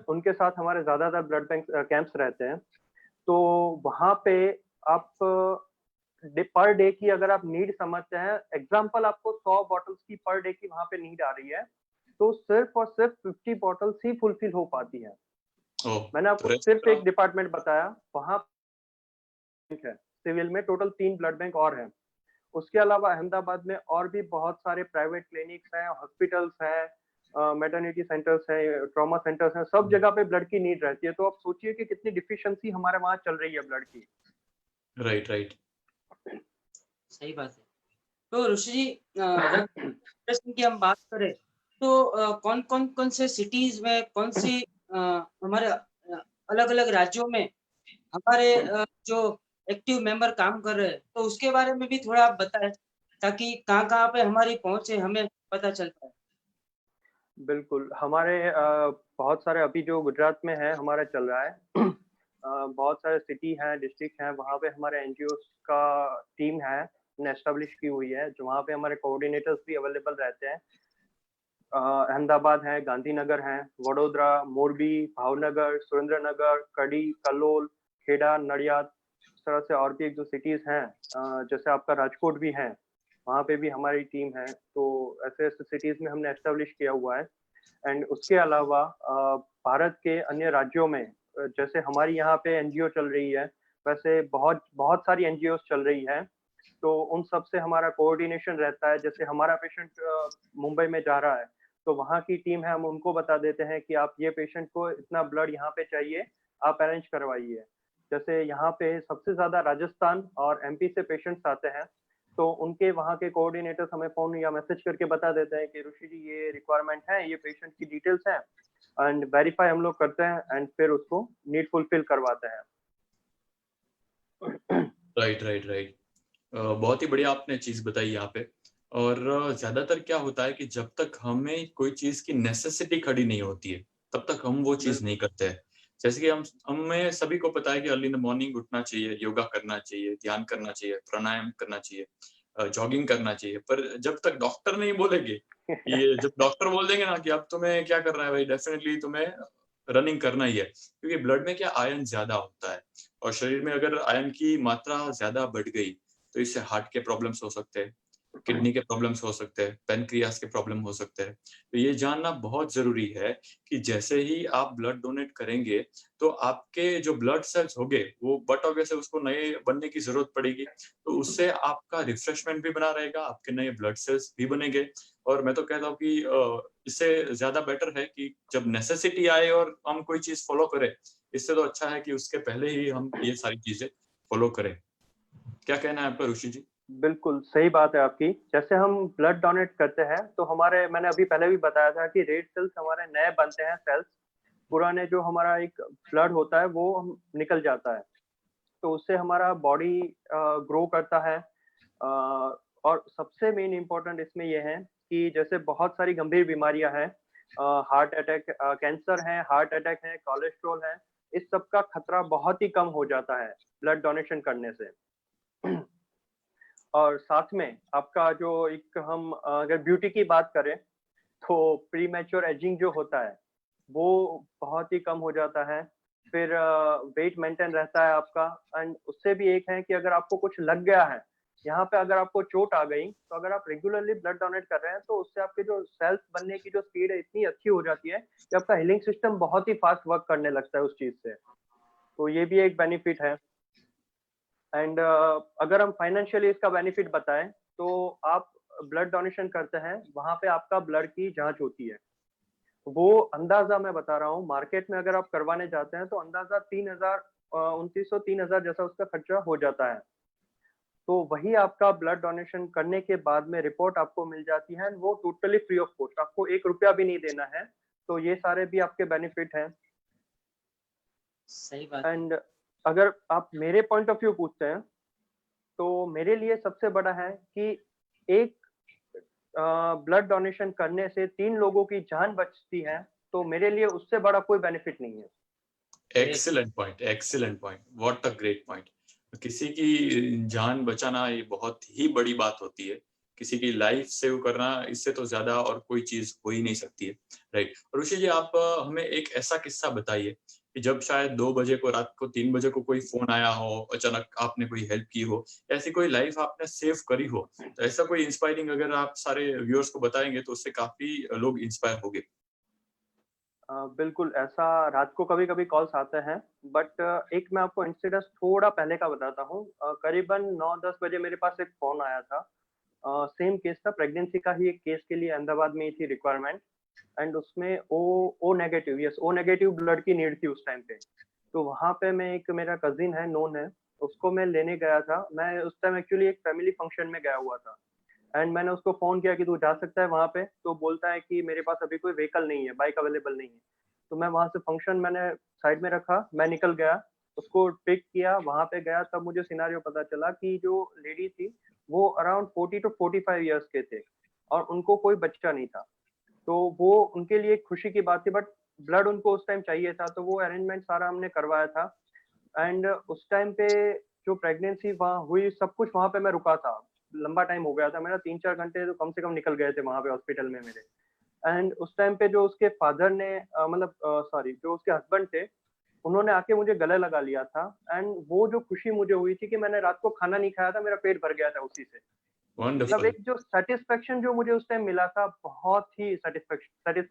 [SPEAKER 3] उनके साथ हमारे ज्यादातर ब्लड बैंक कैंप्स रहते हैं। तो वहाँ पे आप पर डे की अगर आप नीड समझते हैं, एग्जांपल आपको 100 बॉटल्स की पर डे की वहाँ पे नीड आ रही है, तो सिर्फ और सिर्फ 50 बॉटल्स ही फुलफिल हो पाती है।
[SPEAKER 2] ओह,
[SPEAKER 3] मैंने
[SPEAKER 2] तो
[SPEAKER 3] आपको
[SPEAKER 2] रेस्ट
[SPEAKER 3] सिर्फ
[SPEAKER 2] का
[SPEAKER 3] एक डिपार्टमेंट बताया, वहाँ है सिविल में टोटल 3 ब्लड बैंक और हैं। उसके अलावा अहमदाबाद में और भी बहुत सारे प्राइवेट क्लिनिक्स हैं, हॉस्पिटल्स हैं, मैटरनिटी सेंटर्स हैं, ट्रॉमा सेंटर्स हैं, सब जगह पे ब्लड की नीड रहती है। तो आप सोचिए कि कितनी डिफिशियंसी हमारे वहाँ चल रही है ब्लड की।
[SPEAKER 2] Right, right.
[SPEAKER 1] सही बात है। तो ऋषि जी, ब्लड डोनेशन की हम बात करें तो कौन से सिटीज में हमारे अलग-अलग राज्यों में हमारे जो एक्टिव मेंबर काम कर रहे हैं, तो उसके बारे में भी थोड़ा आप बताएँ, ताकि कहाँ-कहाँ पे हमारी पहुँच है, हमें पता चल पाए?
[SPEAKER 3] बिल्कुल, हमारे बहुत सारे अभी जो गुजरात में है हमारा चल रहा है। बहुत सारे सिटी हैं, डिस्ट्रिक्ट हैं, वहाँ पे हमारे एनजीओज़ का टीम है, ने एस्टेब्लिश की हुई है, जो वहाँ पे हमारे कोऑर्डिनेटर्स भी अवेलेबल रहते हैं। अहमदाबाद है, गांधीनगर है, वडोदरा, मोरबी, भावनगर, सुरेंद्रनगर, कड़ी, कलोल, खेड़ा, नडियाद, इस तरह से और भी एक दो सिटीज़ हैं, जैसे आपका राजकोट भी है, वहाँ पे भी हमारी टीम है। तो ऐसे-ऐसे सिटीज़ में हमने एस्टेब्लिश किया हुआ है। एंड उसके अलावा भारत के अन्य राज्यों में जैसे हमारी यहाँ पे एनजीओ चल रही है, वैसे बहुत बहुत सारी एनजीओज़ चल रही हैं। तो उन सब से हमारा कोऑर्डिनेशन रहता है। जैसे हमारा पेशेंट मुंबई में जा रहा है, तो वहाँ की टीम है, हम उनको बता देते हैं कि आप ये पेशेंट को इतना ब्लड यहाँ पे चाहिए, आप अरेंज करवाइए। जैसे यहाँ पे सबसे ज्यादा राजस्थान और एमपी से पेशेंट्स आते हैं, तो उनके वहाँ के कोऑर्डिनेटर्स हमें फोन या मैसेज करके बता देते हैं कि ऋषि जी ये रिक्वायरमेंट है, ये पेशेंट की डिटेल्स हैं, एंड वेरीफाई हम लोग करते हैं एंड फिर उसको नीड फुलफिल करवाते हैं।
[SPEAKER 2] Right right right. बहुत ही बढ़िया आपने चीज बताई यहाँ पे। और ज्यादातर क्या होता है कि जब तक हमें कोई चीज की नेसेसिटी खड़ी नहीं होती है तब तक हम वो चीज नहीं करते हैं। जैसे कि हमें सभी को पता है कि अर्ली इन द मॉर्निंग उठना चाहिए, योगा करना चाहिए, ध्यान करना चाहिए, प्राणायाम करना चाहिए, जॉगिंग करना चाहिए, पर जब तक डॉक्टर नहीं बोलेंगे, ये जब डॉक्टर बोल देंगे ना कि अब तुम्हें क्या करना है भाई, डेफिनेटली तुम्हें रनिंग करना ही है, क्योंकि ब्लड में क्या आयरन ज्यादा होता है, और शरीर में अगर आयरन की मात्रा ज्यादा बढ़ गई तो इससे हार्ट के प्रॉब्लम्स हो सकते हैं, किडनी के प्रॉब्लम्स हो सकते हैं, पेनक्रियास के प्रॉब्लम हो सकते हैं। तो ये जानना बहुत जरूरी है कि जैसे ही आप ब्लड डोनेट करेंगे तो आपके जो ब्लड सेल्स होंगे वो बट ऑब्वियस है उसको नए बनने की जरूरत पड़ेगी, तो उससे आपका रिफ्रेशमेंट भी बना रहेगा, आपके नए ब्लड सेल्स भी बनेंगे। और मैं तो कहता हूँ कि इससे ज्यादा बेटर है कि जब नेसेसिटी आए और हम कोई चीज फॉलो करें, इससे तो अच्छा है कि उसके पहले ही हम ये सारी चीजें फॉलो करें। क्या कहना है आपका ऋषि जी?
[SPEAKER 3] बिल्कुल सही बात है आपकी। जैसे हम ब्लड डोनेट करते हैं तो हमारे, मैंने अभी पहले भी बताया था कि रेड सेल्स हमारे नए बनते हैं सेल्स, पुराने जो हमारा एक ब्लड होता है वो हम निकल जाता है, तो उससे हमारा बॉडी ग्रो करता है। और सबसे मेन इम्पोर्टेंट इसमें ये है कि जैसे बहुत सारी गंभीर बीमारियां हैं, हार्ट अटैक, कैंसर है, हार्ट अटैक है, कोलेस्ट्रॉल है, इस सब का खतरा बहुत ही कम हो जाता है ब्लड डोनेशन करने से। और साथ में आपका जो एक हम अगर ब्यूटी की बात करें तो प्री मैच्योर एजिंग जो होता है वो बहुत ही कम हो जाता है। फिर वेट मेंटेन रहता है आपका, एंड उससे भी एक है कि अगर आपको कुछ लग गया है यहाँ पे, अगर आपको चोट आ गई, तो अगर आप रेगुलरली ब्लड डोनेट कर रहे हैं तो उससे आपके जो सेल्स बनने की जो स्पीड है इतनी अच्छी हो जाती है कि आपका हीलिंग सिस्टम बहुत ही फास्ट वर्क करने लगता है उस चीज से। तो ये भी एक बेनिफिट है। एंड अगर हम फाइनेंशियली इसका बेनिफिट बताएं तो आप ब्लड डोनेशन करते हैं, वहां पे आपका ब्लड की जांच होती है, वो अंदाजा मैं बता रहा हूँ, मार्केट में अगर आप करवाने जाते हैं तो अंदाजा 3000 2900 3000 जैसा उसका खर्चा हो जाता है। तो वही आपका ब्लड डोनेशन करने के बाद में रिपोर्ट आपको मिल जाती है, वो टोटली फ्री ऑफ कॉस्ट, आपको 1 रुपया भी नहीं देना है। तो ये सारे भी आपके बेनिफिट हैं।
[SPEAKER 1] सही बात।
[SPEAKER 3] एंड अगर आप मेरे पॉइंट ऑफ व्यू पूछते हैं तो मेरे लिए सबसे बड़ा है कि एक ब्लड डोनेशन करने से 3 लोगों की जान बचती है, तो मेरे लिए उससे बड़ा कोई बेनिफिट नहीं है।
[SPEAKER 2] Excellent point, excellent point, what a great point. किसी की जान बचाना ये बहुत ही बड़ी बात होती है, किसी की लाइफ सेव करना, इससे तो ज्यादा और कोई चीज हो ही नहीं सकती है। राइट। ऋषि जी, आप हमें एक ऐसा किस्सा बताइए कि जब शायद 2 बजे को, रात को 3 बजे को कोई फोन आया हो, अचानक आपने कोई हेल्प की हो, ऐसी कोई लाइफ आपने सेव करी हो, तो ऐसा कोई इंस्पायरिंग अगर आप सारे व्यूअर्स को बताएंगे तो उससे काफी लोग इंस्पायर होंगे।
[SPEAKER 3] बिल्कुल ऐसा रात को कभी-कभी कॉल्स आते हैं, बट एक मैं आपको इंसिडेंस थोड़ा पहले का बताता हूँ। करीबन 9-10 बजे मेरे पास एक फ़ोन आया था। सेम केस था, प्रेगनेंसी का ही एक केस के लिए अहमदाबाद में ही थी रिक्वायरमेंट, एंड उसमें O negative, yes O negative blood की नीड थी उस टाइम पे। तो वहाँ पे मैं, एक मेरा कज़िन है, नोन है, उसको मैं लेने गया था। मैं उस टाइम एक्चुअली एक फैमिली फंक्शन में गया हुआ था, एंड मैंने उसको फ़ोन किया कि तू जा सकता है वहाँ पे? तो बोलता है कि मेरे पास अभी कोई व्हीकल नहीं है, बाइक अवेलेबल नहीं है। तो मैं वहाँ से फंक्शन मैंने साइड में रखा, मैं निकल गया, उसको पिक किया, वहाँ पे गया, तब मुझे सिनेरियो पता चला कि जो लेडी थी, वो अराउंड 40 टू 45 इयर्स के थे और उनको कोई बच्चा नहीं था। तो वो उनके लिए एक खुशी की बात थी, बट ब्लड उनको उस टाइम चाहिए था, तो वो अरेंजमेंट सारा हमने करवाया था। एंड उस टाइम पे जो प्रेगनेंसी वहाँ हुई, सब कुछ वहाँ पे मैं रुका था। लंबा टाइम हो गया था मेरा, 3-4 घंटे तो कम से कम निकल गए थे वहाँ पे हॉस्पिटल में मेरे। एंड उस टाइम पे जो उसके फादर ने मतलब सॉरी, जो उसके हस्बैंड थे, उन्होंने आके मुझे गले लगा लिया था। एंड वो जो खुशी मुझे हुई थी कि मैंने रात को खाना नहीं खाया था, मेरा पेट भर गया था उसी से। मतलब
[SPEAKER 2] वंडरफुल।
[SPEAKER 3] एक जो सैटिस्फैक्शन जो मुझे उस टाइम मिला था, बहुत ही सैटिस्फैक्शन।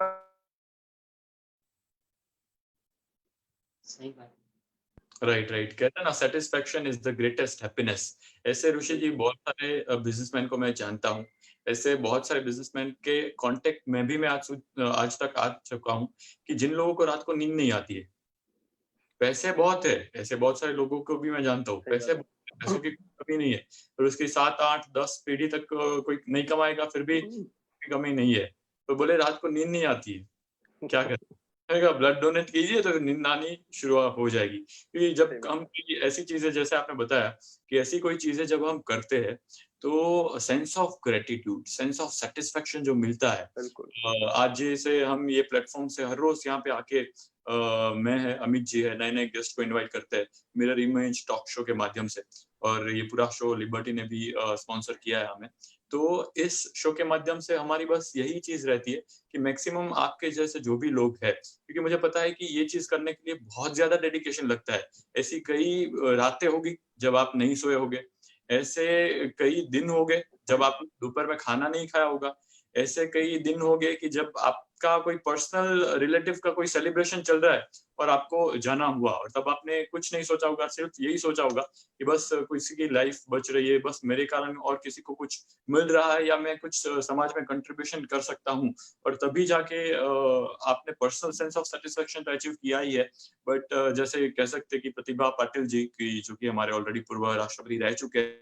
[SPEAKER 1] सही बात।
[SPEAKER 2] राइट राइट, कहते हैं ना, satisfaction is the greatest happiness. ऐसे ऋषि जी बहुत सारे बिजनेसमैन को मैं जानता हूँ, ऐसे बहुत सारे बिजनेसमैन के कांटेक्ट में भी मैं आज तक आ चुका हूँ कि जिन लोगों को रात को नींद नहीं आती है, पैसे बहुत है, ऐसे बहुत सारे लोगों को भी मैं जानता हूँ,
[SPEAKER 3] सही बात
[SPEAKER 2] पैसों की कमी नहीं है, और उसकी 7, 8, 10 पीढ़ी तक कोई नहीं कमाएगा फिर भी कमी नहीं है। तो बोले रात को नींद नहीं आती है, क्या करें? कहेगा ब्लड डोनेट कीजिए तो नींद आनी शुरू हो जाएगी। क्योंकि जब
[SPEAKER 3] सही बात
[SPEAKER 2] हम कोई ऐसी चीज़ें जैसे आपने बताया कि ऐसी कोई चीज़ें जब हम करते हैं, तो sense of gratitude, sense of satisfaction जो मिलता है,
[SPEAKER 3] बिल्कुल
[SPEAKER 2] आज जैसे हम ये प्लेटफ़ॉर्म से हर रोज़ यहाँ पे आके मैं है, अमित जी है, नए-नए गेस्ट को इनवाइट करते हैं, मिरर इमेज टॉक शो के माध्यम से, और ये पूरा शो लिबर्टी ने भी स्पॉन्सर किया है हमें। तो इस शो के माध्यम से हमारी बस यही चीज़ रहती है कि मैक्सिमम आपके जैसे जो भी लोग हैं, क्योंकि मुझे पता है कि ये चीज़ करने के लिए बहुत ज़्यादा डेडिकेशन लगता है। ऐसी कई रातें होगी जब आप नहीं सोए होंगे, ऐसे कई दिन हो गए जब आपने दोपहर में खाना नहीं खाया होगा, ऐसे कई दिन हो गए कि जब आपका कोई पर्सनल रिलेटिव का कोई सेलिब्रेशन चल रहा है और आपको जाना हुआ, और तब आपने कुछ नहीं सोचा होगा, सिर्फ यही सोचा होगा कि बस किसी की लाइफ बच रही है, बस मेरे कारण और किसी को कुछ मिल रहा है या मैं कुछ समाज में कंट्रीब्यूशन कर सकता हूँ, और तभी जाके आपने पर्सनल सेंस ऑफ सेटिस्फेक्शन तो अचीव किया ही है। बट जैसे कह सकते हैं कि प्रतिभा पाटिल जी की, जो कि हमारे ऑलरेडी पूर्व राष्ट्रपति रह चुके हैं,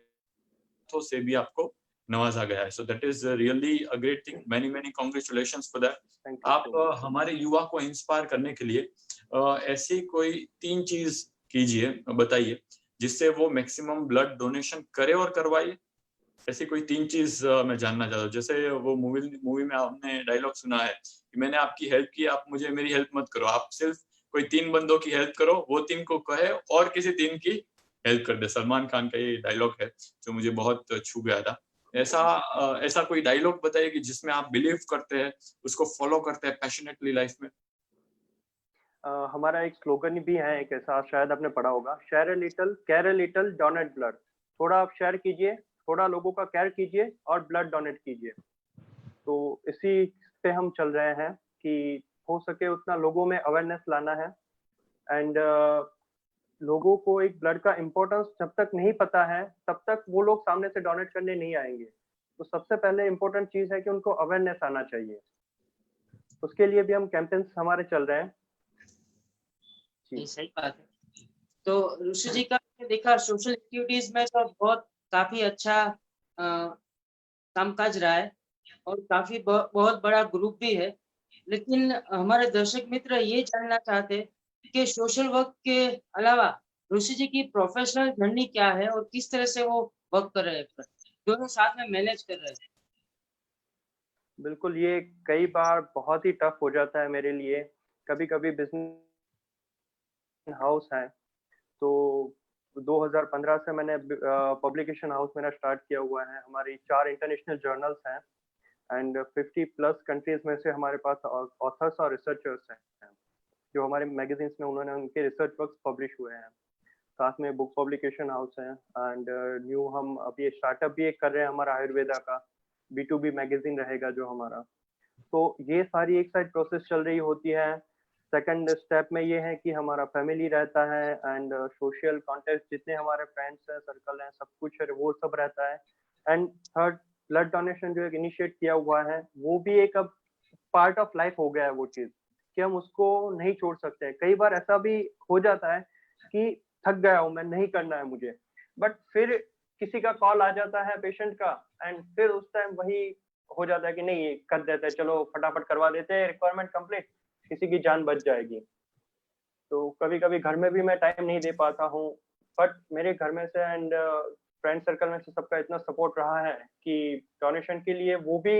[SPEAKER 2] तो से भी आपको नवाजा गया है। So that is really a great thing, many many congratulations for that.
[SPEAKER 3] Thank you
[SPEAKER 2] आप
[SPEAKER 3] सो मच
[SPEAKER 2] हमारे युवा को इंस्पायर करने के लिए ऐसी कोई 3 चीज कीजिए, बताइए, जिससे वो मैक्सिमम ब्लड डोनेशन करे और करवाए। ऐसी कोई 3 चीज मैं जानना चाहता हूँ। जैसे वो मूवी में आपने डायलॉग सुना है कि मैंने आपकी हेल्प की, आप मुझे मेरी हेल्प मत करो। आप सिर्फ कोई 3 बंदों की हेल्प करो, वो 3 को कहे और किसी 3 की हेल्प कर दे। सलमान खान का ये डायलॉग है जो मुझे बहुत छू गया था। ऐसा कोई डायलॉग बताइए कि जिसमें आप बिलीव करते हैं, उसको फॉलो करते हैं पैशनेटली लाइफ में।
[SPEAKER 3] हमारा एक स्लोगन भी है एक ऐसा, शायद आपने पढ़ा होगा, share a little care a little donate blood. थोड़ा आप शेयर कीजिए, थोड़ा लोगों का केयर कीजिए और ब्लड डोनेट कीजिए। तो इसी पे हम चल रहे हैं कि हो सके उतना लोगों में अवेयरनेस लाना है। एंड लोगों को एक ब्लड का इम्पोर्टेंस जब तक नहीं पता है तब तक वो लोग सामने से डोनेट करने नहीं आएंगे। तो सबसे पहले इम्पोर्टेंट चीज है कि उनको अवेयरनेस आना चाहिए। उसके लिए भी हम कैंपेन्स हमारे चल रहे हैं जी।
[SPEAKER 1] ये सही बात है। तो ऋषि जी का मैंने देखा सोशल एक्टिविटीज में तो बहुत काफी अच्छा कामकाज रहा है, और काफी बहुत बड़ा ग्रुप भी है। लेकिन हमारे दर्शक मित्र ये जानना चाहते हैं कि सोशल वर्क के अलावा ऋषि जी की प्रोफेशनल जर्नी क्या है और किस तरह से वो वर्क कर रहे हैं, दोनों साथ में मैनेज कर रहे हैं।
[SPEAKER 3] बिल्कुल, ये कई बार बहुत ही टफ हो जाता है मेरे लिए। कभी-कभी बिज़नेस हाउस है, तो 2015 से मैंने पब्लिकेशन हाउस मेरा स्टार्ट किया हुआ है। हमारी 4 इंटरनेशनल जर्नल्स हैं एंड 50 प्लस कंट्रीज़ में से हमारे पास ऑथर्स और रिसर्चर्स हैं, जो हमारे मैगज़ीन्स में उन्होंने उनके रिसर्च वर्क्स पब्लिश हुए हैं। साथ में बुक पब्लिकेशन हाउस है एंड न्यू हम अभी स्टार्टअप भी एक कर रहे हैं हमारा आयुर्वेदा का, B2B मैगज़ीन रहेगा जो हमारा। तो ये सारी एक साइड प्रोसेस चल रही होती है। सेकंड स्टेप में ये है कि हमारा फैमिली रहता है एंड सोशल कॉन्टेक्ट जितने हमारे फ्रेंड्स हैं, सर्कल हैं, सब कुछ है, वो सब रहता है। एंड थर्ड, ब्लड डोनेशन जो एक इनिशिएट किया हुआ है, वो भी एक अब पार्ट ऑफ लाइफ हो गया है वो चीज़, कि हम उसको नहीं छोड़ सकते। कई बार ऐसा भी हो जाता है कि थक गया हूँ मैं, नहीं करना है मुझे, बट फिर किसी का कॉल आ जाता है पेशेंट का एंड फिर उस टाइम वही हो जाता है कि नहीं ये कर देते हैं, चलो फटाफट करवा देते हैं, रिक्वायरमेंट कंप्लीट, किसी की जान बच जाएगी। तो कभी-कभी घर में भी मैं टाइम नहीं दे पाता हूँ, बट मेरे घर में से एंड फ्रेंड सर्कल में से सबका इतना सपोर्ट रहा है कि डोनेशन के लिए वो भी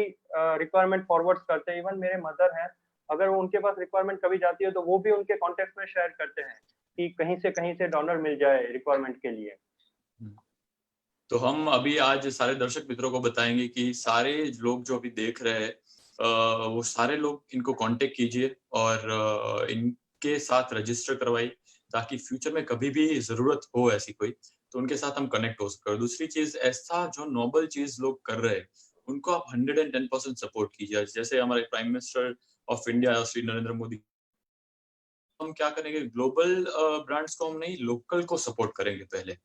[SPEAKER 3] रिक्वायरमेंट फॉरवर्ड्स करते हैं। इवन मेरे मदर हैं, अगर वो उनके पास रिक्वायरमेंट कभी जाती है तो वो भी उनके कॉन्टेक्ट में शेयर करते हैं कि कहीं से डोनर मिल जाए रिक्वायरमेंट के लिए।
[SPEAKER 2] तो हम अभी आज सारे दर्शक मित्रों को बताएंगे कि सारे लोग जो अभी देख रहे हैं, वो सारे लोग इनको कांटेक्ट कीजिए और इनके साथ रजिस्टर करवाइए, ताकि फ्यूचर में कभी भी जरूरत हो ऐसी कोई, तो उनके साथ हम कनेक्ट हो सके। और दूसरी चीज, ऐसा जो नोबल चीज लोग कर रहे हैं उनको आप 110% सपोर्ट कीजिए। जैसे हमारे prime minister of India Shri Narendra Modi, हम क्या करेंगे, ग्लोबल ब्रांड्स को हम नहीं, लोकल को सपोर्ट करेंगे पहले।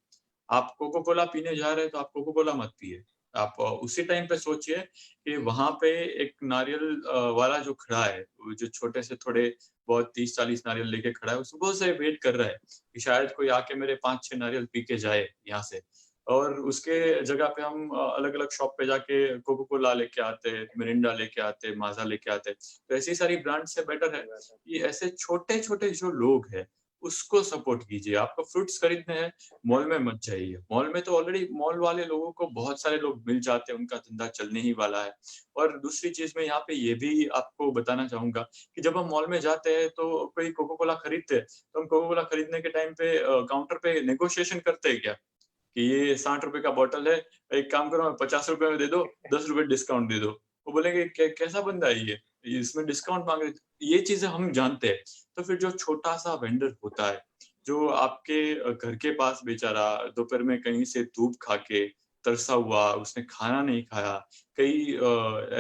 [SPEAKER 2] आप कोको कोला पीने जा रहे हैं तो आप कोको कोला मत पिए, आप उसी टाइम पे सोचिए कि वहां पे एक नारियल वाला जो खड़ा है, वो जो छोटे से थोड़े बहुत 30-40 नारियल लेके खड़ा है, वो सुबह से वेट कर रहा है कि शायद कोई आके मेरे 5-6 नारियल पी के जाए यहाँ से। और उसके जगह पे हम अलग अलग शॉप पे जाके कोको कोला लेके आते, मिरिंडा लेके आते, माजा लेके आते। तो ऐसी सारी ब्रांड से बेटर है कि ऐसे छोटे छोटे जो लोग हैं उसको सपोर्ट कीजिए। आपको फ्रूट्स खरीदने हैं, मॉल में मत जाइए। मॉल में तो ऑलरेडी मॉल वाले लोगों को बहुत सारे लोग मिल जाते हैं, उनका धंधा चलने ही वाला है। और दूसरी चीज मैं यहाँ पे ये भी आपको बताना चाहूंगा कि जब हम मॉल में जाते हैं तो कोई कोको कोला खरीदते हैं, तो हम कोको कोला खरीदने के टाइम पे काउंटर पे नेगोशिएशन करते हैं क्या कि ये 60 रुपए का बॉटल है, एक काम करो 50 रुपए में दे दो, 10 रुपए डिस्काउंट दे दो। वो बोलेंगे कैसा बंदा है ये इसमें डिस्काउंट मांग रहे। ये चीजें हम जानते हैं। तो फिर जो छोटा सा वेंडर होता है, जो आपके घर के पास बेचारा दोपहर में कहीं से धूप खा के तरसा हुआ, उसने खाना नहीं खाया, कई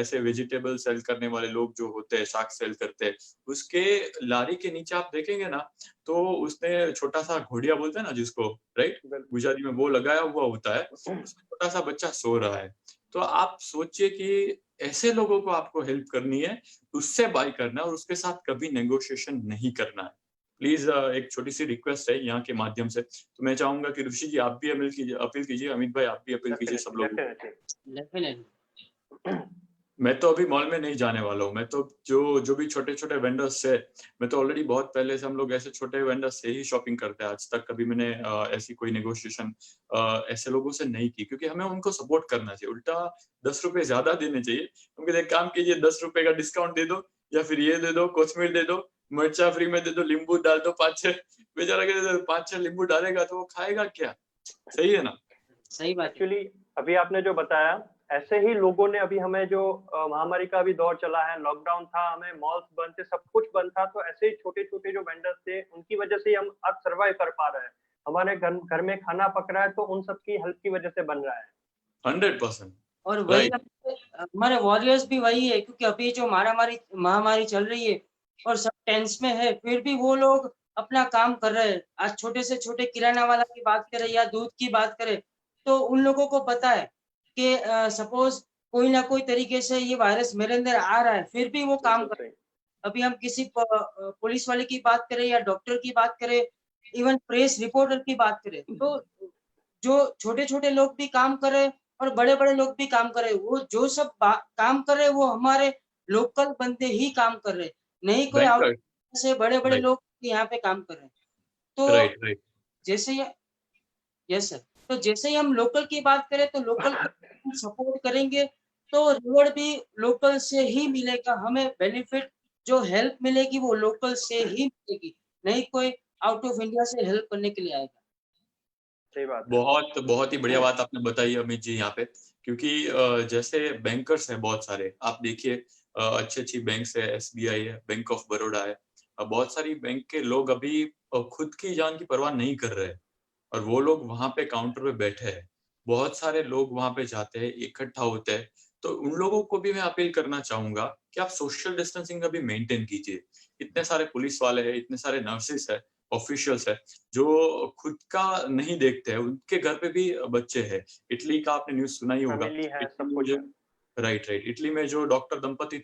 [SPEAKER 2] ऐसे वेजिटेबल सेल करने वाले लोग जो होते हैं, साग सेल करते हैं, उसके लारी के नीचे आप देखेंगे ना, तो उसने छोटा सा घोड़िया बोलते हैं ना जिसको, राइट, गुजराती में, वो लगाया हुआ होता है, उसमें छोटा सा बच्चा सो रहा है। तो आप सोचिए कि ऐसे लोगों को आपको हेल्प करनी है, उससे बाय करना है और उसके साथ कभी नेगोशिएशन नहीं करना है। प्लीज एक छोटी सी रिक्वेस्ट है यहाँ के माध्यम से, तो मैं चाहूंगा कि ऋषि जी आप भी अपील कीजिए, अमित भाई आप भी अपील कीजिए सब लोगों को।
[SPEAKER 1] डेफिनेटली।
[SPEAKER 2] मैं तो अभी मॉल में नहीं जाने वाला हूँ। मैं तो जो भी छोटे छोटे वेंडर्स है, मैं तो ऑलरेडी बहुत पहले से हम लोग ऐसे छोटे वेंडर्स से ही शॉपिंग करते हैं। आज तक कभी मैंने ऐसी कोई नेगोशिएशन ऐसे लोगों से नहीं की, क्योंकि हमें उनको सपोर्ट करना चाहिए। उल्टा 10 रुपए ज्यादा देने चाहिए। उनके एक काम कीजिए, 10 रुपए का डिस्काउंट दे दो, या फिर ये दे दो, कोथमीर दे दो, मिर्चा फ्री में दे दो, नींबू डाल दो 5-6। बेचारा के 5-6 नींबू डालेगा तो वो खाएगा क्या? सही है ना?
[SPEAKER 1] सही बात है।
[SPEAKER 3] एक्चुअली अभी आपने जो बताया, ऐसे ही लोगों ने अभी हमें जो महामारी का भी दौर चला है, लॉकडाउन था, हमें मॉल्स बंद थे, सब कुछ बंद था, तो ऐसे ही छोटे छोटे जो वेंडर्स थे, उनकी वजह से ही हम आज सर्वाइव कर पा रहे हैं। हमारे घर में खाना पक रहा है तो उन सब की हेल्प की वजह से बन रहा है।
[SPEAKER 2] 100%।
[SPEAKER 1] और वही
[SPEAKER 2] राइट।
[SPEAKER 1] हमारे वॉरियर्स भी वही है, क्योंकि अभी जो महामारी चल रही है और सब टेंस में है, फिर भी वो लोग अपना काम कर रहे हैं। आज छोटे से छोटे किराना वाला की बात करें या दूध की बात करें, तो उन लोगों को पता है कि सपोज कोई ना कोई तरीके से ये वायरस मेरे अंदर आ रहा है, फिर भी वो काम कर रहे हैं। अभी हम किसी पुलिस वाले की बात करें या डॉक्टर की बात करें, इवन प्रेस रिपोर्टर की बात करें, तो जो छोटे छोटे लोग भी काम कर रहे हैं और बड़े बड़े लोग भी काम कर रहे हैं, वो जो सब काम कर रहे हैं वो हमारे लोकल बंदे ही काम कर रहे हैं, नहीं कोई आउट
[SPEAKER 2] राइट।
[SPEAKER 1] से बड़े बड़े
[SPEAKER 2] राइट।
[SPEAKER 1] लोग यहाँ पे काम कर रहे हैं। तो
[SPEAKER 2] राइट। राइट।
[SPEAKER 1] जैसे ये, यस सर, तो जैसे ही हम लोकल की बात करें तो लोकल को सपोर्ट करेंगे तो रिवॉर्ड भी लोकल से ही मिलेगा। हमें बेनिफिट जो हेल्प मिलेगी वो लोकल से ही मिलेगी, नहीं कोई आउट ऑफ इंडिया से हेल्प करने के लिए आएगा।
[SPEAKER 3] सही बात है।
[SPEAKER 2] बहुत बहुत ही बढ़िया बात आपने बताई अमित जी यहाँ पे, क्योंकि जैसे बैंकर्स हैं बहुत सारे, आप देखिए अच्छी अच्छी बैंक्स है, एसबीआई है, बैंक ऑफ बड़ौदा है, बहुत सारी बैंक के लोग अभी खुद की जान की परवाह नहीं कर रहे हैं, और वो लोग वहां पे काउंटर पे बैठे हैं। बहुत सारे लोग वहां पे जाते हैं, इकट्ठा होते हैं। तो उन लोगों को भी मैं अपील करना चाहूंगा कि आप सोशल डिस्टेंसिंग अभी मेंटेन कीजिए। इतने सारे पुलिस वाले हैं, इतने सारे नर्सेस है, ऑफिशियल्स है, जो खुद का नहीं देखते हैं, उनके घर पे भी बच्चे हैं। इटली का आपने न्यूज सुना ही होगा।
[SPEAKER 3] फैमिली है, सब
[SPEAKER 2] इटली में
[SPEAKER 3] कुछ
[SPEAKER 2] जो,
[SPEAKER 3] है।
[SPEAKER 2] राइट राइट, इटली में जो डॉक्टर दंपति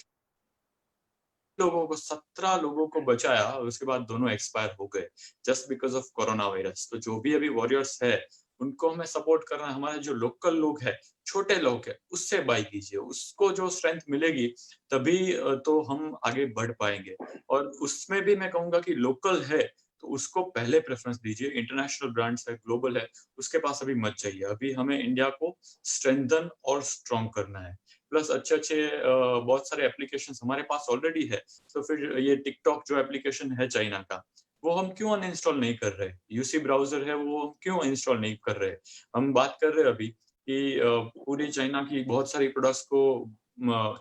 [SPEAKER 2] लोगों को 17 लोगों को बचाया और उसके बाद दोनों एक्सपायर हो गए just because of corona virus. तो जो भी अभी वॉरियर्स है, उनको हमें सपोर्ट करना है। हमारे जो लोकल लोग हैं, छोटे लोग हैं, उससे बाई कीजिए। उसको जो स्ट्रेंथ मिलेगी तभी तो हम आगे बढ़ पाएंगे। और उसमें भी मैं कहूंगा कि लोकल है तो उसको पहले प्रेफरेंस दीजिए। इंटरनेशनल ब्रांड्स है, ग्लोबल है, उसके पास अभी मत जाइए। अभी हमें इंडिया को स्ट्रेंथन और स्ट्रॉन्ग करना है। प्लस अच्छे अच्छे बहुत सारे एप्लीकेशंस हमारे पास ऑलरेडी है। तो फिर ये टिकटॉक जो एप्लीकेशन है चाइना का, वो हम क्यों अनइंस्टॉल नहीं कर रहे? यूसी ब्राउजर है, वो हम क्यों इंस्टॉल नहीं कर रहे? हम बात कर रहे हैं अभी कि पूरी चाइना की बहुत सारी प्रोडक्ट्स को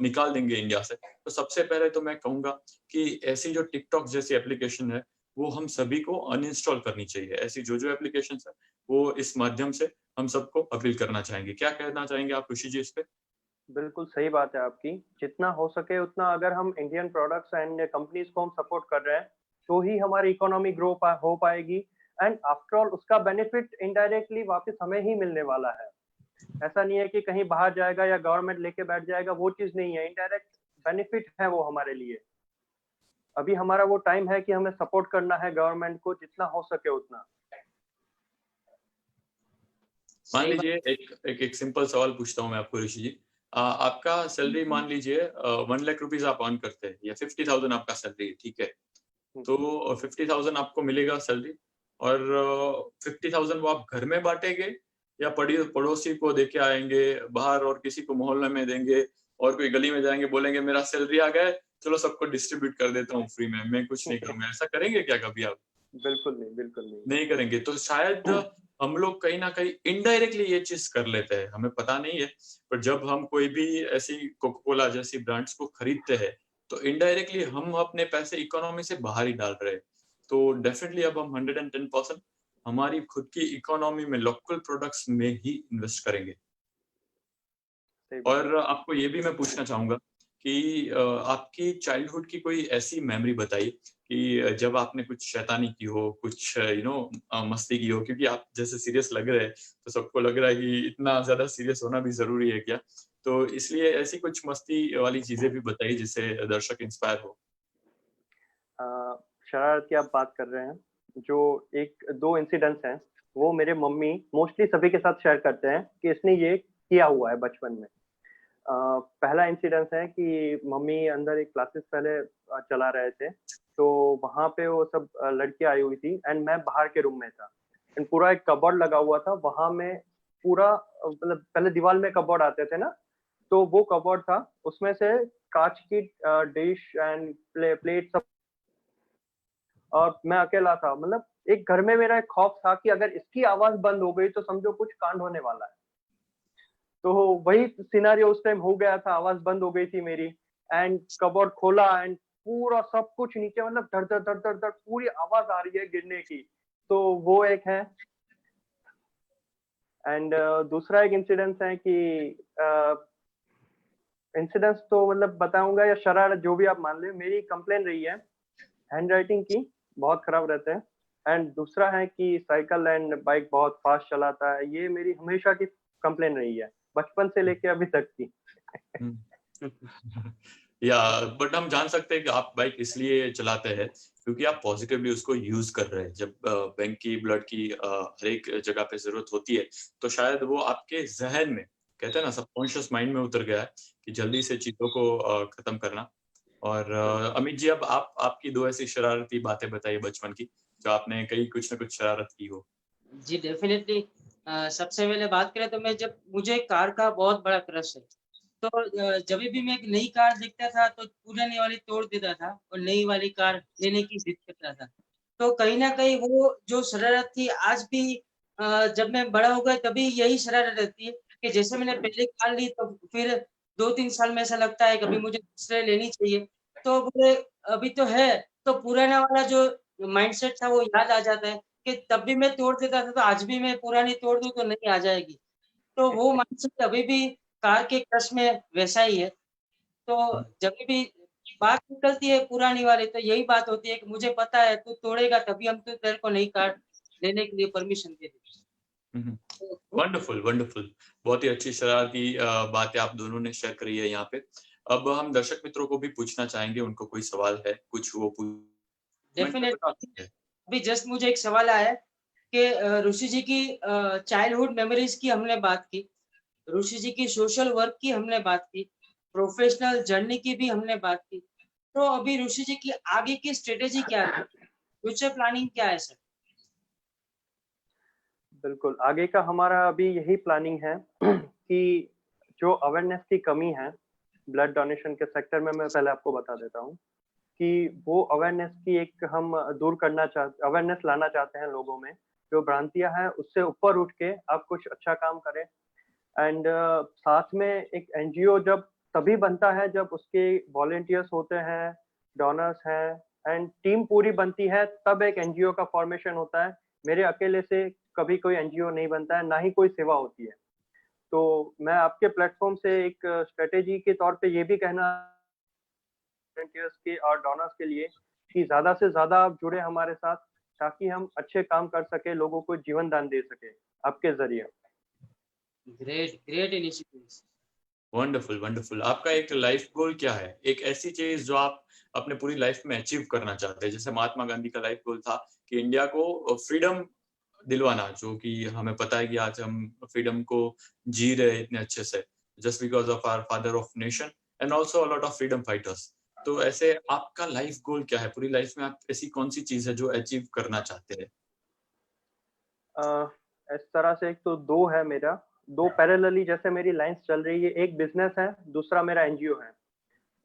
[SPEAKER 2] निकाल देंगे इंडिया से। तो सबसे पहले तो मैं कहूंगा कि ऐसी जो टिकटॉक जैसी एप्लीकेशन है, वो हम सभी को अनइंस्टॉल करनी चाहिए। ऐसी जो एप्लीकेशन है, वो इस माध्यम से हम सबको अपील करना चाहेंगे। क्या कहना चाहेंगे आप ऋषि जी इस पे?
[SPEAKER 3] बिल्कुल सही बात है आपकी। जितना हो सके उतना अगर हम इंडियन प्रोडक्ट्स एंड कंपनीज को हम सपोर्ट कर रहे हैं, तो ही हमारी इकोनॉमी हो पाएगी। एंड आफ्टर ऑल उसका बेनिफिट इनडायरेक्टली वापस हमें ही मिलने वाला है। ऐसा नहीं है कि कहीं बाहर जाएगा या गवर्नमेंट लेके बैठ जाएगा, वो चीज नहीं है, इनडायरेक्ट बेनिफिट है वो हमारे लिए। अभी हमारा वो टाइम है कि हमें सपोर्ट करना है गवर्नमेंट को जितना हो सके उतना।
[SPEAKER 2] मान लीजिए एक सिंपल सवाल पूछता हूँ मैं आपको ऋषि जी। आपका सैलरी मान लीजिए 1 लाख रुपीज आप अर्न करते हैं या 50,000 आपका सैलरी है, ठीक है। तो 50,000 आपको मिलेगा सैलरी, और 50,000 वो आप घर में बांटेंगे या पड़ोसी को देके आएंगे बाहर, और किसी को मोहल्ले में देंगे, और कोई गली में जाएंगे बोलेंगे मेरा सैलरी आ गया है, चलो सबको डिस्ट्रीब्यूट कर देता हूँ फ्री में, मैं कुछ नहीं करूंगा। ऐसा करेंगे क्या कभी आप?
[SPEAKER 3] बिल्कुल नहीं, बिल्कुल नहीं।
[SPEAKER 2] नहीं करेंगे। तो शायद हम लोग कहीं ना कहीं इनडायरेक्टली ये चीज कर लेते हैं, हमें पता नहीं है, पर जब हम कोई भी ऐसी कोका कोला जैसी ब्रांड्स को खरीदते हैं तो इनडायरेक्टली हम अपने पैसे इकोनॉमी से बाहर ही डाल रहे हैं। तो डेफिनेटली अब हम 110% हमारी खुद की इकोनॉमी में लोकल प्रोडक्ट्स में ही इन्वेस्ट करेंगे।
[SPEAKER 3] सही बात।
[SPEAKER 2] और आपको ये भी मैं पूछना चाहूंगा कि आपकी चाइल्डहुड की कोई ऐसी मेमोरी बताइए कि जब आपने कुछ शैतानी की हो, कुछ मस्ती की हो, क्योंकि आप जैसे सीरियस लग रहे हैं तो सबको लग रहा है कि इतना ज्यादा सीरियस होना भी जरूरी है क्या? तो इसलिए ऐसी कुछ मस्ती वाली चीजें भी बताइए जिससे दर्शक इंस्पायर हो।
[SPEAKER 3] शरारत की आप बात कर रहे हैं, जो एक दो इंसिडेंट्स हैं वो मेरे मम्मी मोस्टली सभी के साथ शेयर करते हैं कि इसने ये किया हुआ है बचपन में। पहला इंसिडेंस है कि मम्मी अंदर एक क्लासेस पहले चला रहे थे, तो वहां पे वो सब लड़कियां आई हुई थी एंड मैं बाहर के रूम में था एंड पूरा एक कबर्ड लगा हुआ था वहां में। पूरा मतलब पहले दीवार में कबर्ड आते थे ना, तो वो कबर्ड था, उसमें से कांच की डिश एंड प्लेट सब, और मैं अकेला था। मतलब एक घर में मेरा एक खौफ था कि अगर इसकी आवाज बंद हो गई तो समझो कुछ कांड होने वाला है। तो वही सिनेरियो उस टाइम हो गया था, आवाज बंद हो गई थी मेरी एंड कबर्ड खोला एंड पूरा सब कुछ नीचे, मतलब धड़ धड़ धड़ धड़ धड़ पूरी आवाज आ रही है गिरने की। तो वो एक है। एंड दूसरा एक इंसिडेंस है कि इंसिडेंस तो मतलब बताऊंगा या शरारत जो भी आप मान ले, मेरी कंप्लेन रही है हैंड राइटिंग की, बहुत खराब रहते हैं। एंड दूसरा है कि साइकिल एंड बाइक बहुत फास्ट चलाता है, ये मेरी हमेशा की कंप्लेन रही है बचपन से लेके अभी तक की।
[SPEAKER 2] या बट हम जान सकते हैं कि आप बाइक इसलिए चलाते हैं क्योंकि आप पॉजिटिवली उसको यूज कर रहे हैं। जब बैंक की ब्लड की हर एक जगह पे जरूरत होती है तो शायद वो आपके जहन में, कहते हैं ना, सबकॉन्शियस माइंड में उतर गया है कि जल्दी से चीजों को खत्म करना। और अमित जी, अब आपकी दो ऐसी शरारती बातें बताइए बचपन की जो आपने कहीं कुछ ना कुछ शरारत की हो।
[SPEAKER 1] जी डेफिनेटली। सबसे पहले बात करें तो मुझे कार का बहुत बड़ा क्रश है। तो जब भी मैं एक नई कार देखता था तो पुरानी वाली तोड़ देता था और नई वाली कार लेने की जिद करता था। तो कहीं न कहीं वो जो शरारत थी आज भी जब मैं बड़ा हो गया तभी यही शरारत रहती है कि जैसे मैंने पहले कार ली तो फिर 2-3 साल में ऐसा लगता है कि अभी मुझे दूसरे लेनी चाहिए। तो मुझे अभी तो है, तो पुराना वाला जो माइंडसेट था वो याद आ जाता है कि तब भी मैं तोड़ देता था तो आज भी मैं पुरानी तोड़ दूँ तो नई आ जाएगी। तो वो माइंडसेट अभी भी कार के क्रश में वैसा ही है। तो जब भी बात निकलती है पुरानी वाली तो यही बात होती है कि मुझे पता है तू तोड़ेगा तभी हम तो तेरे को नई कार लेने के लिए परमिशन दे देंगे। तो
[SPEAKER 2] वंडरफुल वंडरफुल, बहुत ही अच्छी शरारती बातें आप दोनों ने शेयर करी है यहाँ पे। अब हम दर्शक मित्रों को भी पूछना चाहेंगे, उनको कोई सवाल है कुछ वो कमेंट में बता
[SPEAKER 1] डेफिनेटली
[SPEAKER 2] सकते हैं।
[SPEAKER 1] अभी जस्ट मुझे एक सवाल आया है कि ऋषि जी की चाइल्डहुड मेमोरीज की हमने बात की, ऋषि जी की सोशल वर्क की हमने बात की, प्रोफेशनल जर्नी की भी हमने बात की। तो अभी ऋषि जी की आगे की स्ट्रेटेजी क्या है? फ्यूचर प्लानिंग क्या है सर?
[SPEAKER 3] बिल्कुल, आगे का हमारा अभी यही प्लानिंग है कि जो अवेयरनेस की कमी है ब्लड डोनेशन के सेक्टर में, मैं पहले आपको बता देता हूँ कि वो अवेयरनेस की एक हम दूर करना चाहते, अवेयरनेस लाना चाहते हैं लोगों में। जो भ्रांतियां हैं उससे ऊपर उठ के आप कुछ अच्छा काम करें। एंड साथ में एक एनजीओ जब तभी बनता है जब उसके वॉलेंटियर्स होते हैं, डोनर्स हैं एंड टीम पूरी बनती है, तब एक एनजीओ का फॉर्मेशन होता है। मेरे अकेले से कभी कोई एनजीओ नहीं बनता है, ना ही कोई सेवा होती है। तो मैं आपके प्लेटफॉर्म से एक स्ट्रेटेजी के तौर पे ये भी कहना वॉलंटियर्स के और डोनर्स के लिए कि ज्यादा से ज्यादा आप जुड़े हमारे साथ, ताकि हम अच्छे काम कर सके, लोगों को जीवन दान दे सके आपके जरिए।
[SPEAKER 1] great initiatives.
[SPEAKER 2] Wonderful wonderful. आपका एक लाइफ गोल क्या है? एक ऐसी चीज जो आप अपने पूरी लाइफ में अचीव करना चाहते हैं। जैसे महात्मा गांधी का लाइफ गोल था कि इंडिया को फ्रीडम दिलवाना, जो कि हमें पता है कि आज हम फ्रीडम को जी रहे हैं इतने अच्छे से, just because of our father of nation and also a lot of freedom fighters. तो ऐसे आपका लाइफ गोल क्या है? पूरी लाइफ में आप ऐसी कौन सी चीज है जो अचीव करना चाहते हैं?
[SPEAKER 3] इस तरह से एक तो दो है मेरा, दो पैरेलली जैसे मेरी लाइंस चल रही है। एक बिजनेस है, दूसरा मेरा एनजीओ है।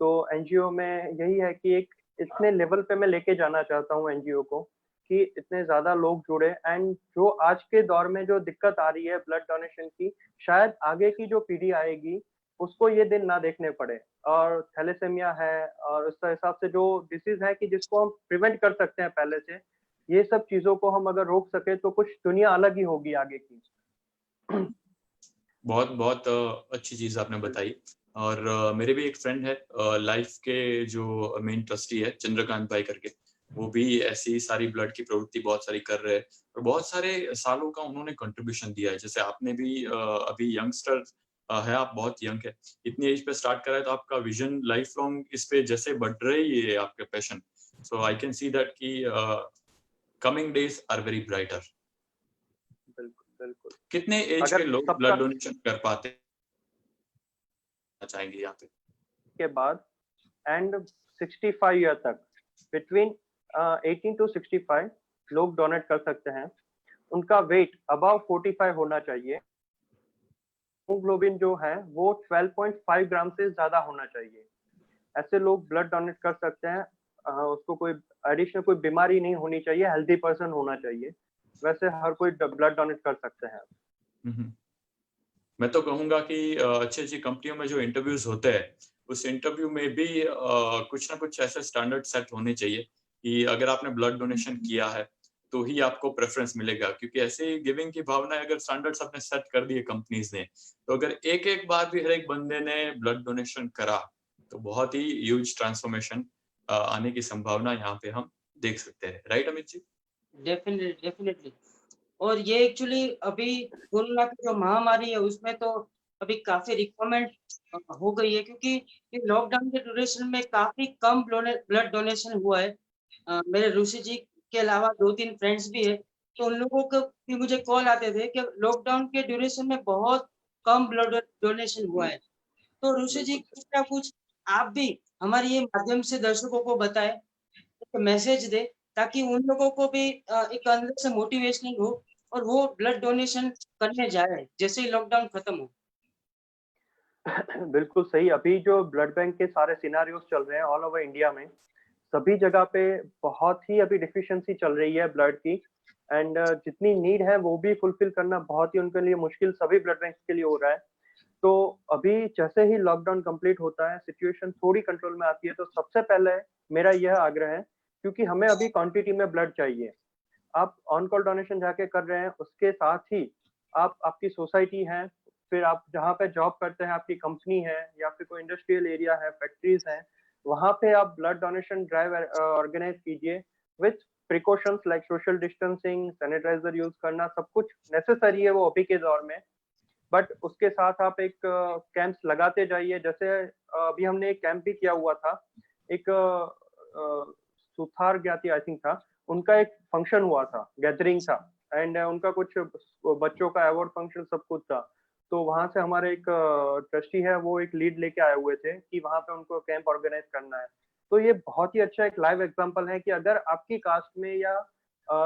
[SPEAKER 3] तो एनजीओ में यही है कि एक इतने लेवल पे मैं लेके जाना चाहता हूँ एनजीओ को कि इतने ज्यादा लोग जुड़े, एंड जो आज के दौर में जो दिक्कत आ रही है ब्लड डोनेशन की, शायद आगे की जो पीढ़ी आएगी उसको ये दिन ना देखने पड़े। और थैलेसेमिया है और उस हिसाब से जो डिसीज है कि जिसको हम प्रिवेंट कर सकते हैं पहले से, ये सब चीजों को हम अगर रोक सके तो कुछ दुनिया अलग ही होगी आगे की।
[SPEAKER 2] बहुत बहुत अच्छी चीज आपने बताई। और मेरे भी एक फ्रेंड है, लाइफ के जो मेन ट्रस्टी है चंद्रकांत भाई करके, वो भी ऐसी सारी ब्लड की प्रवृत्ति बहुत सारी कर रहे हैं और बहुत सारे सालों का उन्होंने कंट्रीब्यूशन दिया है। जैसे आपने भी अभी यंगस्टर है, आप बहुत यंग है, इतनी एज पे स्टार्ट करा है, तो आपका विजन लाइफ लॉन्ग इस पे जैसे बढ़ रही है आपके passion. So I can see that कि coming days are very brighter.
[SPEAKER 3] बिल्कुल बिल्कुल।
[SPEAKER 2] कितने एज
[SPEAKER 3] अगर
[SPEAKER 2] के लोग
[SPEAKER 3] सबका
[SPEAKER 2] ब्लड डोनेशन कर पाते चाहेंगे यहाँ पे?
[SPEAKER 3] के बाद एंड 65 ईयर तक, बिटवीन 18 टू 65 लोग डोनेट कर सकते हैं। उनका वेट अबव 45 होना चाहिए। हीमोग्लोबिन जो है वो 12.5 ग्राम से ज्यादा होना चाहिए। ऐसे लोग ब्लड डोनेट कर सकते हैं। उसको कोई एडिशनल कोई बीमारी नहीं होनी चाहिए, हेल्दी पर्सन होना चाहिए। वैसे हर कोई ब्लड डोनेट कर सकते हैं।
[SPEAKER 2] हम्म। मैं तो कहूंगा कि अच्छी अच्छी कंपनियों में जो इंटरव्यूज होते हैं, उस इंटरव्यू में भी कुछ ना कुछ ऐसे स्टैंडर्ड सेट होने चाहिए कि अगर आपने ब्लड डोनेशन किया है तो ही आपको प्रेफरेंस मिलेगा। क्योंकि ऐसे गिविंग की भावना है, अगर स्टैंडर्ड्स आपने सेट कर दिए कंपनीज ने, तो अगर एक एक बार भी हर एक बंदे ने ब्लड डोनेशन करा तो बहुत ही ह्यूज ट्रांसफॉर्मेशन आने की संभावना यहाँ पे हम देख सकते हैं। राइट अमित जी?
[SPEAKER 1] डेफिनेटली। और ये एक्चुअली अभी कोरोना की जो महामारी है उसमें तो अभी काफी रिक्वायरमेंट हो गई है, क्योंकि ये लॉकडाउन के ड्यूरेशन में काफी कम ब्लड डोनेशन हुआ है। मेरे ऋषि जी के अलावा 2-3 फ्रेंड्स भी है, तो उन लोगों को भी मुझे कॉल आते थे कि लॉकडाउन के ड्यूरेशन में बहुत कम ब्लड डोनेशन हुआ है। तो ऋषि जी,
[SPEAKER 3] बिल्कुल
[SPEAKER 1] कुछ ना कुछ आप भी हमारे ये माध्यम से दर्शकों को बताएं, एक मैसेज दे, ताकि उन लोगों को भी एक अंदर से मोटिवेशनल हो और वो ब्लड डोनेशन करने जाए जैसे ही लॉकडाउन खत्म हो।
[SPEAKER 3] बिल्कुल सही। अभी जो ब्लड बैंक के सारे सिनारियोस चल रहे हैं ऑल ओवर इंडिया में, सभी जगह पे बहुत ही अभी डिफिशिएंसी चल रही है ब्लड की। एंड जितनी नीड है वो भी फुलफिल करना बहुत ही उनके लिए मुश्किल सभी ब्लड बैंक के लिए हो रहा है। तो अभी जैसे ही लॉकडाउन कंप्लीट होता है, सिचुएशन थोड़ी कंट्रोल में आती है, तो सबसे पहले मेरा यह आग्रह है, क्योंकि हमें अभी क्वांटिटी में ब्लड चाहिए। आप ऑन कॉल डोनेशन जाके कर रहे हैं, उसके साथ ही आप आपकी सोसाइटी है, फिर आप जहाँ पे जॉब करते हैं, आपकी कंपनी है या फिर कोई इंडस्ट्रियल एरिया है, फैक्ट्रीज हैं, वहां पे आप ब्लड डोनेशन ड्राइव ऑर्गेनाइज कीजिए with precautions like social distancing, sanitiser use करना, सब कुछ नेसेसरी है वो अभी के दौर में। बट उसके साथ आप एक कैंप्स लगाते जाइए। जैसे अभी हमने एक कैंप भी किया हुआ था, एक सुथार ज्ञाति आई थिंक था, उनका एक फंक्शन हुआ था, गैदरिंग था, एंड उनका कुछ बच्चों का अवार्ड फंक्शन सब कुछ था। तो वहां से हमारे एक ट्रस्टी है, वो एक लीड लेके आए हुए थे कि वहां पे उनको कैंप ऑर्गेनाइज करना है। तो ये बहुत ही अच्छा एक लाइव एग्जांपल है कि अगर आपकी कास्ट में या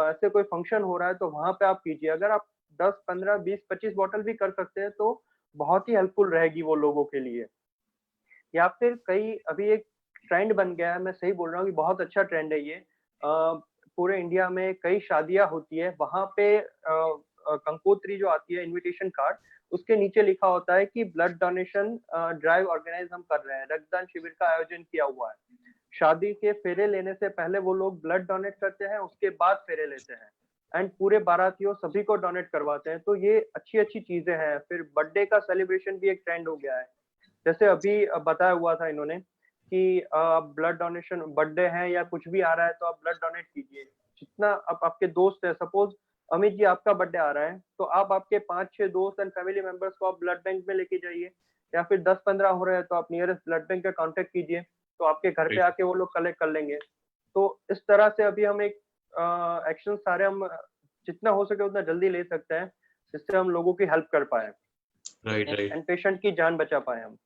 [SPEAKER 3] ऐसे कोई फंक्शन हो रहा है तो वहां पे आप कीजिए। अगर आप 10, 15, 20, 25 बॉटल भी कर सकते हैं तो बहुत ही हेल्पफुल रहेगी वो लोगों के लिए। या फिर कई अभी एक ट्रेंड बन गया है, मैं सही बोल रहा हूँ कि बहुत अच्छा ट्रेंड है ये। पूरे इंडिया में कई शादियां होती है, वहां पे कंकोत्री जो आती है इनविटेशन कार्ड, उसके नीचे लिखा होता है कि ब्लड डोनेशन ड्राइव ऑर्गेनाइज हम कर रहे हैं, रक्तदान शिविर का आयोजन किया हुआ है। शादी के फेरे लेने से पहले वो लोग ब्लड डोनेट करते हैं, उसके बाद फेरे लेते हैं, एंड पूरे बारातियों सभी को डोनेट करवाते हैं। तो ये अच्छी अच्छी चीजें हैं। फिर बर्थडे का सेलिब्रेशन भी एक ट्रेंड हो गया है। जैसे अभी बताया हुआ था इन्होंने कि ब्लड डोनेशन, बर्थडे है या कुछ भी आ रहा है तो आप ब्लड डोनेट कीजिए। जितना अब आपके दोस्त है, सपोज अमित जी आपका बर्थडे आ रहा है, तो आप आपके 5-6 दोस्त एंड फैमिली मेंबर्स को आप ब्लड बैंक में लेके जाइए, या फिर 10-15 हो रहे हैं तो आप नियरेस्ट ब्लड बैंक का कांटेक्ट कीजिए, तो आपके घर पे
[SPEAKER 2] Right.
[SPEAKER 3] आके वो लोग कलेक्ट कर लेंगे। तो इस तरह से अभी हम एक एक्शन सारे हम जितना हो सके उतना जल्दी ले सकते हैं, जिससे हम लोगों की हेल्प कर पाए
[SPEAKER 2] Right, right.
[SPEAKER 3] एंड पेशेंट की जान बचा पाए हम।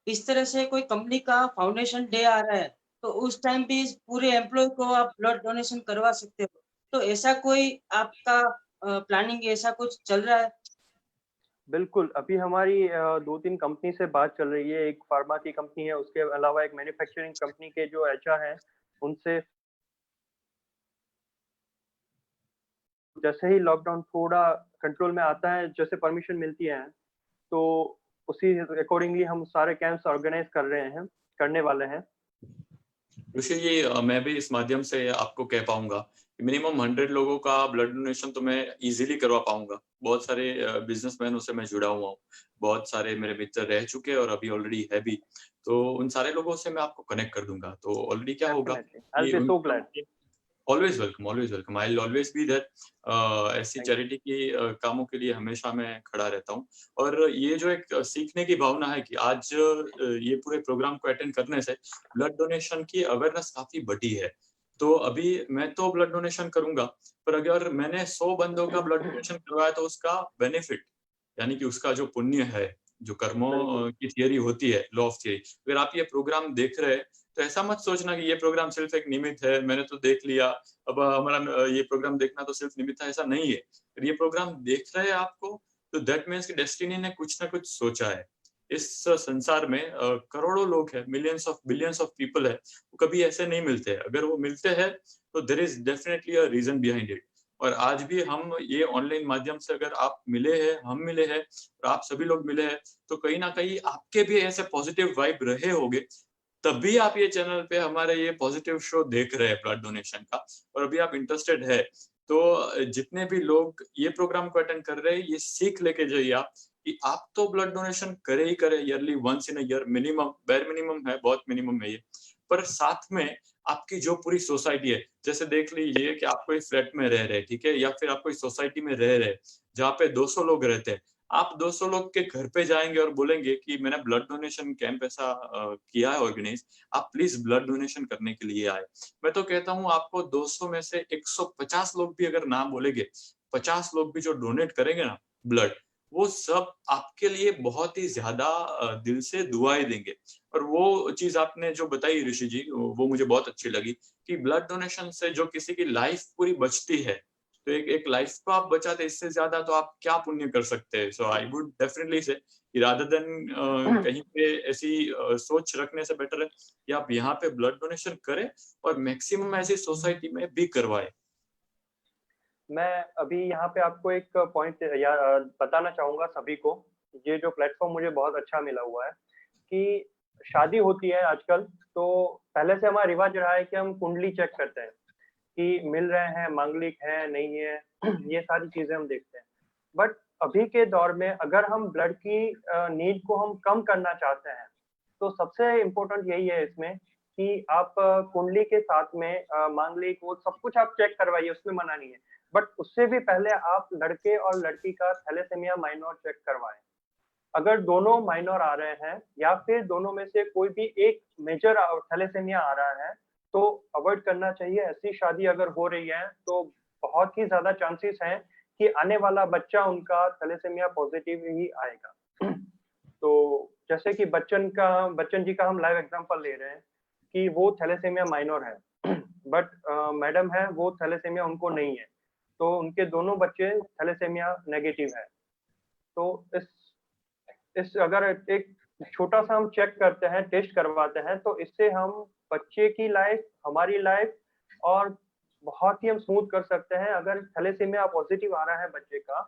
[SPEAKER 1] इस तरह से कोई कंपनी का फाउंडेशन डे आ रहा है, तो उस टाइम भी इस पूरे एम्प्लॉय को आप ब्लड डोनेशन करवा सकते हो। तो ऐसा कोई आपका प्लानिंग ऐसा कुछ चल रहा है?
[SPEAKER 3] बिल्कुल, अभी हमारी 2-3 कंपनी से बात चल रही है। एक फार्मा की कंपनी है, उसके अलावा एक मैन्युफैक्चरिंग कंपनी के जो एचआर हैं, उनसे जैसे ही लॉकडाउन थोड़ा कंट्रोल में आता है, जैसे परमिशन मिलती है, तो उसी अकॉर्डिंगली हम सारे कैंप्स ऑर्गेनाइज करने वाले हैं।
[SPEAKER 2] ऋषि जी, मैं भी इस माध्यम से आपको कह पाऊंगा कि मिनिमम 100 लोगों का ब्लड डोनेशन तो मैं इजीली करवा पाऊंगा। बहुत सारे बिजनेसमैनों से मैं जुड़ा हुआ हूँ, बहुत सारे मेरे मित्र रह चुके हैं और अभी ऑलरेडी है भी, तो उन सारे लोगों से मैं आपको कनेक्ट कर दूंगा। तो ऑलरेडी क्या होगा
[SPEAKER 3] डेफिनेटली, आई
[SPEAKER 2] कि
[SPEAKER 3] will be so glad.
[SPEAKER 2] Always welcome, always welcome, I will always be there. ऐसी
[SPEAKER 3] थैंक यू।
[SPEAKER 2] चैरिटी की कामों के लिए हमेशा मैं खड़ा रहता हूँ। और ये जो एक सीखने की भावना है कि आज ये पूरे प्रोग्राम को अटेंड करने से ब्लड डोनेशन की अवेयरनेस काफी बढ़ी है। तो अभी मैं तो ब्लड डोनेशन करूंगा, पर अगर मैंने 100 बंदों का ब्लड डोनेशन करवाया तो उसका बेनिफिट, यानी कि उसका जो पुण्य है, जो कर्मों
[SPEAKER 3] बिल्कुल।
[SPEAKER 2] की थियरी होती है, लॉ ऑफ थियरी, अगर आप ये प्रोग्राम देख रहे हैं तो ऐसा मत सोचना कि ये प्रोग्राम सिर्फ एक निमित्त है, मैंने तो देख लिया, अब हमारा ये प्रोग्राम देखना तो सिर्फ निमित्त है, ऐसा नहीं है। अगर ये प्रोग्राम देख रहे हैं आपको, तो दैट मीन्स कि डेस्टिनी ने कुछ ना कुछ सोचा है। इस संसार में करोड़ों लोग हैं, millions of billions of people है, वो कभी ऐसे नहीं मिलते। अगर वो मिलते हैं तो there is definitely a reason behind it. और आज भी हम ये ऑनलाइन माध्यम से अगर आप मिले हैं, हम मिले हैं और आप सभी लोग मिले हैं, तो कहीं ना कहीं आपके भी ऐसे पॉजिटिव वाइब रहे होंगे, तभी आप ये चैनल पे हमारे ये पॉजिटिव शो देख रहे हैं ब्लड डोनेशन का। और अभी आप इंटरेस्टेड है तो जितने भी लोग ये प्रोग्राम को अटेंड कर रहे हैं, ये सीख लेके जाइए आप कि आप तो ब्लड डोनेशन करे ही करे, yearly once in a year minimum, bare minimum है, बहुत मिनिमम है ये। पर साथ में आपकी जो पूरी सोसाइटी है, जैसे देख लीजिए कि आप कोई फ्लैट में रह रहे हैं, ठीक है, या फिर आप कोई सोसाइटी में रह रहे हैं जहाँ पे 200 लोग रहते हैं, आप 200 लोग के घर पे जाएंगे और बोलेंगे कि मैंने ब्लड डोनेशन कैंप ऐसा किया है ऑर्गेनाइज, आप प्लीज ब्लड डोनेशन करने के लिए आए। मैं तो कहता हूँ आपको 200 में से 150 लोग भी अगर ना बोलेंगे, 50 लोग भी जो डोनेट करेंगे ना ब्लड, वो सब आपके लिए बहुत ही ज्यादा दिल से दुआएं देंगे। और वो चीज आपने जो बताई ऋषि जी, वो मुझे बहुत अच्छी लगी कि ब्लड डोनेशन से जो किसी की लाइफ पूरी बचती है, तो एक लाइफ को आप बचाते, इससे ज्यादा तो आप क्या पुण्य कर सकते हैं। सो आई वुड डेफिनेटली से कि रादर देन कहीं पे ऐसी सोच रखने से बेटर है कि आप यहाँ पे ब्लड डोनेशन करें और मैक्सिमम ऐसी सोसाइटी में भी करवाएं।
[SPEAKER 3] मैं अभी यहाँ पे आपको एक पॉइंट बताना चाहूंगा सभी को। ये जो प्लेटफॉर्म मुझे बहुत अच्छा मिला हुआ है कि शादी होती है आजकल, तो पहले से हमारा रिवाज रहा है कि हम कुंडली चेक करते हैं कि मिल रहे हैं, मांगलिक है नहीं है, ये सारी चीजें हम देखते हैं। बट अभी के दौर में अगर हम ब्लड की नीड को हम कम करना चाहते हैं, तो सबसे इम्पोर्टेंट यही है इसमें कि आप कुंडली के साथ में मांगलिक वो सब कुछ आप चेक करवाइए, उसमें मना नहीं है। बट उससे भी पहले आप लड़के और लड़की का थैलेसीमिया माइनर चेक करवाएं। अगर दोनों माइनर आ रहे हैं या फिर दोनों में से कोई भी एक मेजर थैलेसीमिया आ रहा है, तो अवॉइड करना चाहिए। ऐसी शादी अगर हो रही है तो बहुत ही ज्यादा चांसेस हैं कि आने वाला बच्चा उनका थैलेसीमिया पॉजिटिव ही आएगा। तो जैसे कि बच्चन जी का हम लाइव एग्जांपल ले रहे हैं कि वो थैलेसीमिया माइनर है, बट मैडम है वो थैलेसीमिया उनको नहीं है, तो उनके दोनों बच्चे थैलेसीमिया नेगेटिव है। तो इस अगर एक छोटा सा हम चेक करते हैं, टेस्ट करवाते हैं, तो इससे हम बच्चे की लाइफ, हमारी लाइफ और बहुत ही हम स्मूथ कर सकते हैं। अगर थैलेसीमिया पॉजिटिव आ रहा है बच्चे का,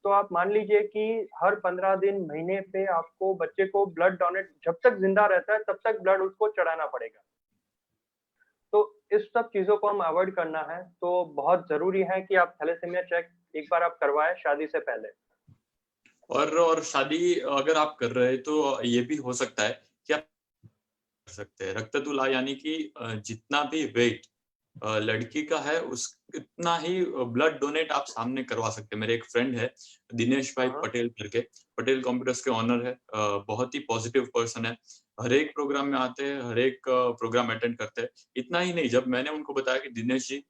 [SPEAKER 3] तो आप मान लीजिए कि हर 15 दिन, महीने पे आपको बच्चे को ब्लड डोनेट, जब तक जिंदा रहता है तब तक ब्लड उसको चढ़ाना पड़ेगा। तो इस सब चीजों को हम अवॉइड करना है, तो बहुत जरूरी है कि आप थैलेसीमिया चेक एक बार आप करवाएं शादी से पहले।
[SPEAKER 2] और शादी अगर आप कर रहे हैं तो ये भी हो सकता है कि आप कर सकते हैं रक्त तुला, यानी कि जितना भी वेट लड़की का है उस इतना ही ब्लड डोनेट आप सामने करवा सकते हैं। मेरे एक फ्रेंड है दिनेश भाई
[SPEAKER 3] हाँ।
[SPEAKER 2] पटेल करके, पटेल कंप्यूटर्स के ऑनर है, बहुत ही पॉजिटिव पर्सन है, हर एक प्रोग्राम में आते हैं, हर एक प्रोग्राम अटेंड करते हैं। इतना ही नहीं, जब मैंने उनको बताया कि दिनेश जी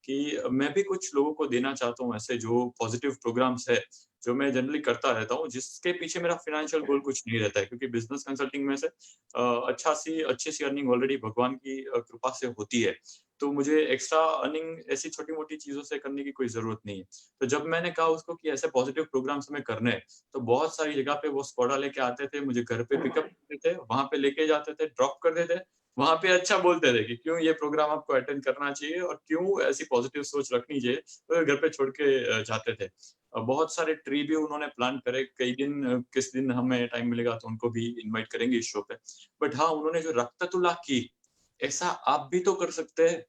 [SPEAKER 2] कि मैं भी कुछ लोगों को देना चाहता हूँ ऐसे जो पॉजिटिव प्रोग्राम्स है, जो मैं जनरली करता रहता हूँ, जिसके पीछे मेरा फाइनेंशियल गोल कुछ नहीं रहता है, क्योंकि बिजनेस कंसल्टिंग में से अच्छी सी अर्निंग ऑलरेडी भगवान की कृपा से होती है। तो मुझे एक्स्ट्रा अर्निंग ऐसी छोटी-मोटी चीज़ों से करने की कोई ज़रूरत नहीं है। तो जब मैंने कहा उसको कि ऐसे पॉजिटिव प्रोग्राम्स हमें करने हैं, तो बहुत सारी जगह पे वो स्कॉडा लेके आते थे, मुझे घर पे पिकअप करते थे, वहाँ पे लेके जाते थे, ड्रॉप कर देते, वहाँ पे अच्छा बोलते थे कि क्यों ये प्रोग्राम आपको अटेंड करना चाहिए और क्यों ऐसी पॉजिटिव सोच रखनी चाहिए, तो घर पे छोड़ के जाते थे। बहुत सारे ट्री भी उन्होंने प्लान करे, कई दिन किस दिन हमें टाइम मिलेगा तो उनको भी इनवाइट करेंगे इस शो पे। बट हाँ, उन्होंने जो रक्त-तुला की, ऐसा आप भी तो कर सकते हैं,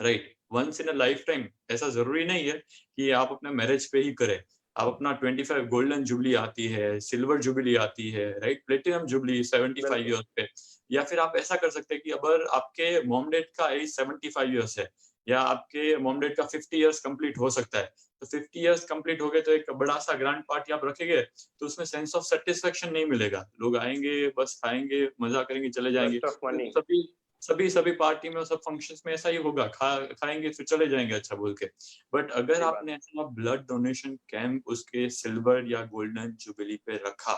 [SPEAKER 2] right? Once in a life time, ऐसा ज़रूरी नहीं है कि आप अपने मैरिज पे ही करें। आप अपना 25 गोल्डन जुबली आती है, सिल्वर जुबली आती है, राइट? प्लेटिनम जुबली 75
[SPEAKER 3] बिल्कुल।
[SPEAKER 2] ईयर्स पे, या फिर आप ऐसा कर सकते हैं कि अगर आपके मॉम डैड का एज 75 ईयर्स है या आपके मॉम डैड का 50 ईयर्स कंप्लीट हो सकता है, तो 50 ईयर्स कंप्लीट हो गए तो एक बड़ा-सा ग्रैंड पार्टी आप रखेंगे, तो उसमें सेंस ऑफ सैटिस्फैक्शन नहीं मिलेगा। लोग आएँगे, बस खाएँगे, मज़ा करेंगे, चले जाएँगे।
[SPEAKER 3] Waste of money.
[SPEAKER 2] सभी सभी पार्टी में और सब फंक्शंस में ऐसा ही होगा, खाएँगे फिर चले जाएँगे अच्छा बोल के। बट अगर
[SPEAKER 3] सही बात।
[SPEAKER 2] आपने ऐसा ब्लड डोनेशन कैंप उसके सिल्वर या गोल्डन जुबिली पे रखा,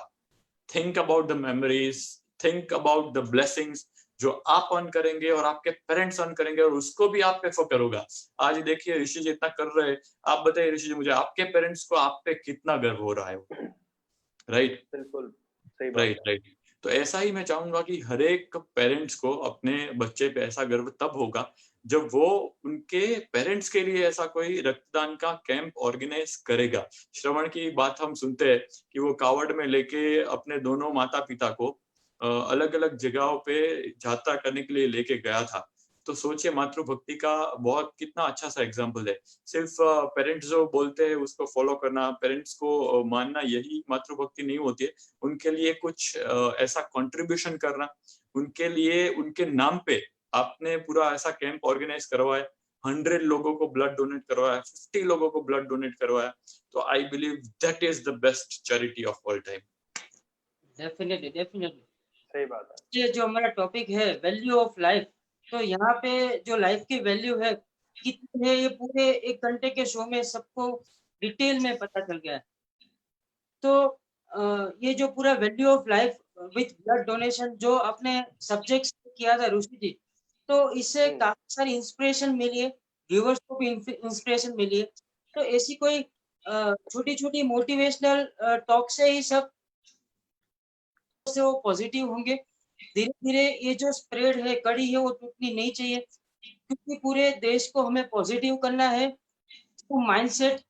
[SPEAKER 2] think about the memories, think about the blessings जो आप अर्न करेंगे और आपके पेरेंट्स अर्न करेंगे और उसको भी आप पे फ़क्र होगा। आज देखिए ऋषि जी इतना कर रहे हैं, आप बताइए ऋषि जी मुझे आपके पेरेंट्स को आप पे कितना गर्व हो रहा है, राइट?
[SPEAKER 3] बिल्कुल, सही बात
[SPEAKER 2] राइट,
[SPEAKER 3] है।
[SPEAKER 2] राइट। तो ऐसा ही मैं चाहूँगा कि हर एक पेरेंट्स को अपने बच्चे पे ऐसा गर्व तब होगा, जब वो उनके पेरेंट्स के लिए ऐसा कोई रक्तदान का कैंप ऑर्गेनाइज़ करेगा। श्रवण की बात हम सुनते हैं कि वो कावड़ में लेके अपने दोनों माता-पिता को अलग-अलग जगहों पे यात्रा करने के लिए लेके गया था। तो सोचिए मातृभक्ति का बहुत कितना अच्छा-सा एग्ज़ाम्पल है। सिर्फ पेरेंट्स जो बोलते हैं उसको फ़ॉलो करना, पेरेंट्स को मानना, यही मातृभक्ति नहीं होती है। उनके लिए कुछ ऐसा कंट्रीब्यूशन करना, उनके लिए उनके नाम पे आपने पूरा ऐसा कैंप ऑर्गेनाइज करवाया, 100 लोगों को ब्लड डोनेट करवाया, 50 लोगों को ब्लड डोनेट करवाया, तो I believe that is the best charity of all time.
[SPEAKER 1] Definitely, definitely.
[SPEAKER 3] सही बात है।
[SPEAKER 1] ये जो हमारा टॉपिक है वैल्यू ऑफ लाइफ, तो यहाँ पे जो लाइफ की वैल्यू है कितनी है, ये पूरे 1 घंटे के शो में सबको डिटेल में पता चल गया है। तो ये जो पूरा value of life with blood donation जो आपने सब्जेक्ट किया था ऋषि जी, तो इससे
[SPEAKER 3] हुँ।
[SPEAKER 1] काफ़ी सारी इंस्पिरेशन मिली है, व्यूअर्स को भी इंस्पिरेशन मिली है। तो ऐसी कोई छोटी-छोटी मोटिवेशनल टॉक से ही सब से वो पॉजिटिव होंगे। धीरे-धीरे ये जो स्प्रेड है, कड़ी है, वो टूटनी नहीं चाहिए, क्योंकि पूरे देश को हमें पॉजिटिव करना है, तो माइंडसेट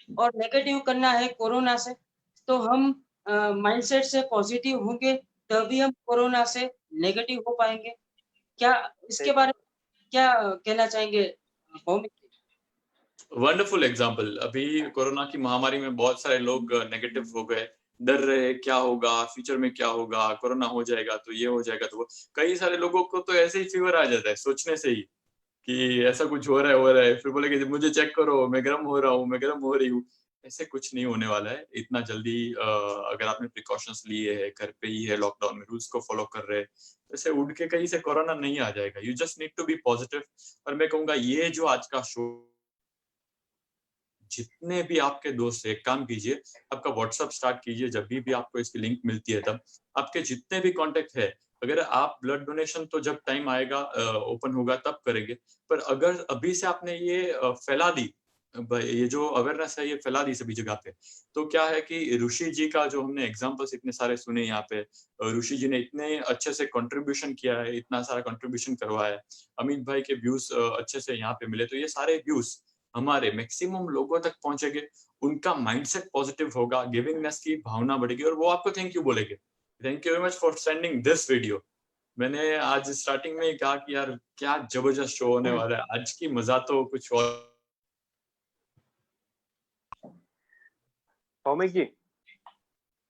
[SPEAKER 1] और नेगेटिव करना है कोरोना से। तो हम माइंडसेट से पॉजिटिव होंगे, तभी हम कोरोना से नेगेटिव हो पाएँगे। क्या
[SPEAKER 3] सही
[SPEAKER 1] इसके बारे
[SPEAKER 3] बात है।
[SPEAKER 1] में क्या कहना चाहेंगे भौमिक जी?
[SPEAKER 2] Wonderful example. अभी कोरोना की महामारी में बहुत सारे लोग नेगेटिव हो गए, डर रहे क्या होगा, फ्यूचर में क्या होगा, कोरोना हो जाएगा तो ये हो जाएगा तो वो। कई सारे लोगों को तो ऐसे ही फीवर आ जाता है सोचने से ही कि ऐसा कुछ हो रहा है, फिर बोलेंगे मुझे चेक करो, मैं गर्म हो रहा हूँ, मैं गर्म हो रही हूँ। ऐसे कुछ नहीं होने वाला है इतना जल्दी। अगर आपने प्रिकॉशंस लिए है, घर पे ही है, लॉकडाउन में रूल्स को फॉलो कर रहे हैं, ऐसे उड़ के कहीं से कोरोना नहीं आ जाएगा। You just need to be positive. और मैं कहूंगा ये जो आज का शो, जितने भी आपके दोस्त हैं, एक काम कीजिए, आपका व्हाट्सएप स्टार्ट कीजिए, जब भी आपको इसकी लिंक मिलती है तब आपके जितने भी कॉन्टेक्ट है, अगर आप ब्लड डोनेशन तो जब टाइम आएगा ओपन होगा तब करेंगे, पर अगर अभी से आपने ये फैला दी, ये जो अवेयरनेस है ये फैला दी सभी जगह पे, तो क्या है कि ऋषि जी का जो हमने एग्जांपल्स इतने सारे सुने यहाँ पे, ऋषि जी ने इतने अच्छे से कंट्रीब्यूशन किया है, इतना सारा कंट्रीब्यूशन करवाया है, अमित भाई के व्यूज अच्छे से यहाँ पे मिले, तो ये सारे व्यूज हमारे मैक्सिमम लोगों तक पहुंचेंगे, उनका माइंडसेट पॉजिटिव होगा, गिविंगनेस की भावना बढ़ेगी और वो आपको थैंक यू बोलेंगे। Thank you very much for sending this video. मैंने आज स्टार्टिंग में ही कहा कि यार क्या जबरदस्त शो होने वाला है, आज की मजा तो कुछ और।
[SPEAKER 3] भौमिक जी,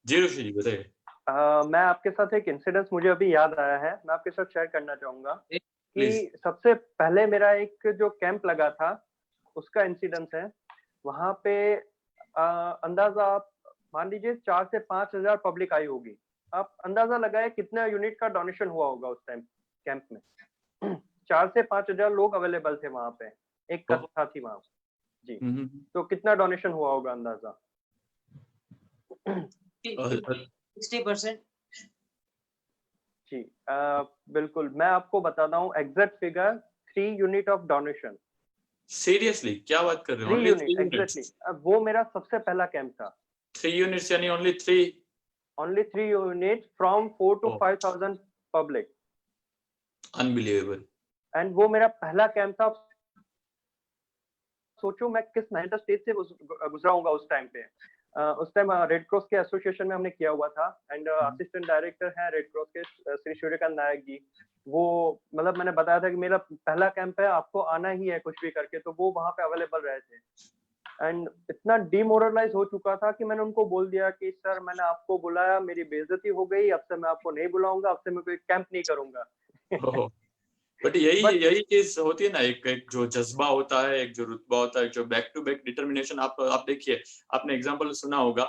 [SPEAKER 2] जी ऋषि जी बताइए।
[SPEAKER 3] मैं आपके साथ एक इंसिडेंस मुझे अभी याद आया है, मैं आपके साथ शेयर करना चाहूँगा। कि सबसे पहले मेरा एक जो कैंप लगा था उसका इंसिडेंस है। वहां पे अंदाजा आप मान लीजिए 4 से 5 हजार पब्लिक आई होगी। आप अंदाजा लगाए कितना यूनिट का डोनेशन हुआ होगा उस टाइम कैंप में। 4 से 5 हजार लोग अवेलेबल थे वहां पे, एक कथा थी वहां जी। तो कितना डोनेशन हुआ होगा अंदाजा?
[SPEAKER 1] 60%।
[SPEAKER 3] जी बिल्कुल, मैं आपको बताता हूँ exact figure, 3 unit of donation.
[SPEAKER 2] Seriously क्या बात कर रहे हो?
[SPEAKER 3] 3 यूनिट एग्जैक्टली। वो मेरा सबसे पहला कैंप था।
[SPEAKER 2] 3 यूनिट्स यानी only 3?
[SPEAKER 3] Only 3 units from 4 to 5,000 public.
[SPEAKER 2] Unbelievable.
[SPEAKER 3] And वो मेरा पहला कैंप था। सोचो मैं किस मेंटल स्टेज से गुजरा होऊंगा उस टाइम पे। उस टाइम रेड क्रॉस के एसोसिएशन में हमने किया हुआ था एंड असिस्टेंट डायरेक्टर हैं रेड क्रॉस के श्री सूर्यकांत नायक जी। वो मतलब मैंने बताया था कि मेरा पहला कैंप है, आपको आना ही है कुछ भी करके, तो वो वहां पे अवेलेबल रहे थे। एंड इतना डिमोरलाइज हो चुका था कि मैंने उनको बोल दिया कि सर मैंने आपको बुलाया, मेरी बेइज्जती हो गई, अब से मैं आपको नहीं बुलाऊंगा, अब से मैं कोई कैंप नहीं करूंगा।
[SPEAKER 2] बट यही चीज होती है ना, एक जो जज्बा होता है, एक जो रुतबा होता है, जो बैक टू बैक डिटर्मिनेशन। आप देखिए, आपने एग्जांपल सुना होगा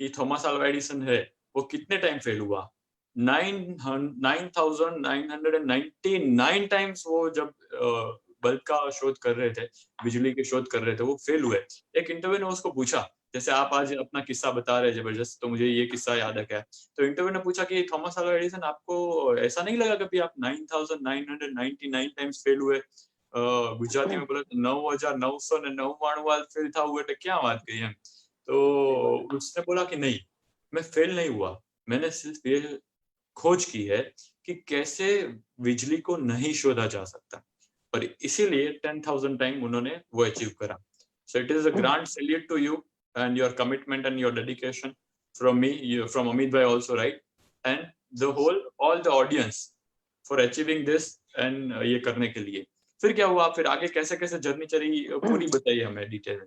[SPEAKER 2] कि थॉमस अल्वा एडिसन है, वो कितने टाइम फेल हुआ? 9,999 टाइम्स वो जब बल्ब का शोध कर रहे थे, बिजली के शोध कर रहे थे, वो फेल हुए। एक इंटरव्यू ने उसको पूछा, जैसे आप आज अपना किस्सा बता रहे हैं जबरदस्त, तो मुझे ये किस्सा याद आ गया। तो इंटरव्यू ने पूछा कि थॉमस अल्वा एडिसन, आपको ऐसा नहीं लगा कभी आप 9,999 टाइम्स फेल हुए? गुजराती में बोले तो 9,999 फेल था हुए, तो क्या बात कही हम। तो उसने बोला कि नहीं, मैं फेल नहीं हुआ, मैंने सिर्फ ये खोज की है कि कैसे बिजली को नहीं शोधा जा सकता, और इसीलिए 10,000 टाइम उन्होंने वो अचीव करा। So it is a grand salute to you and your commitment and your dedication from me, from Amit bhai also, right? And the whole, all the audience for achieving this and ये करने के लिए। फिर क्या हुआ? फिर आगे कैसे कैसे जर्नी चली, पूरी बताइए हमें डिटेल में।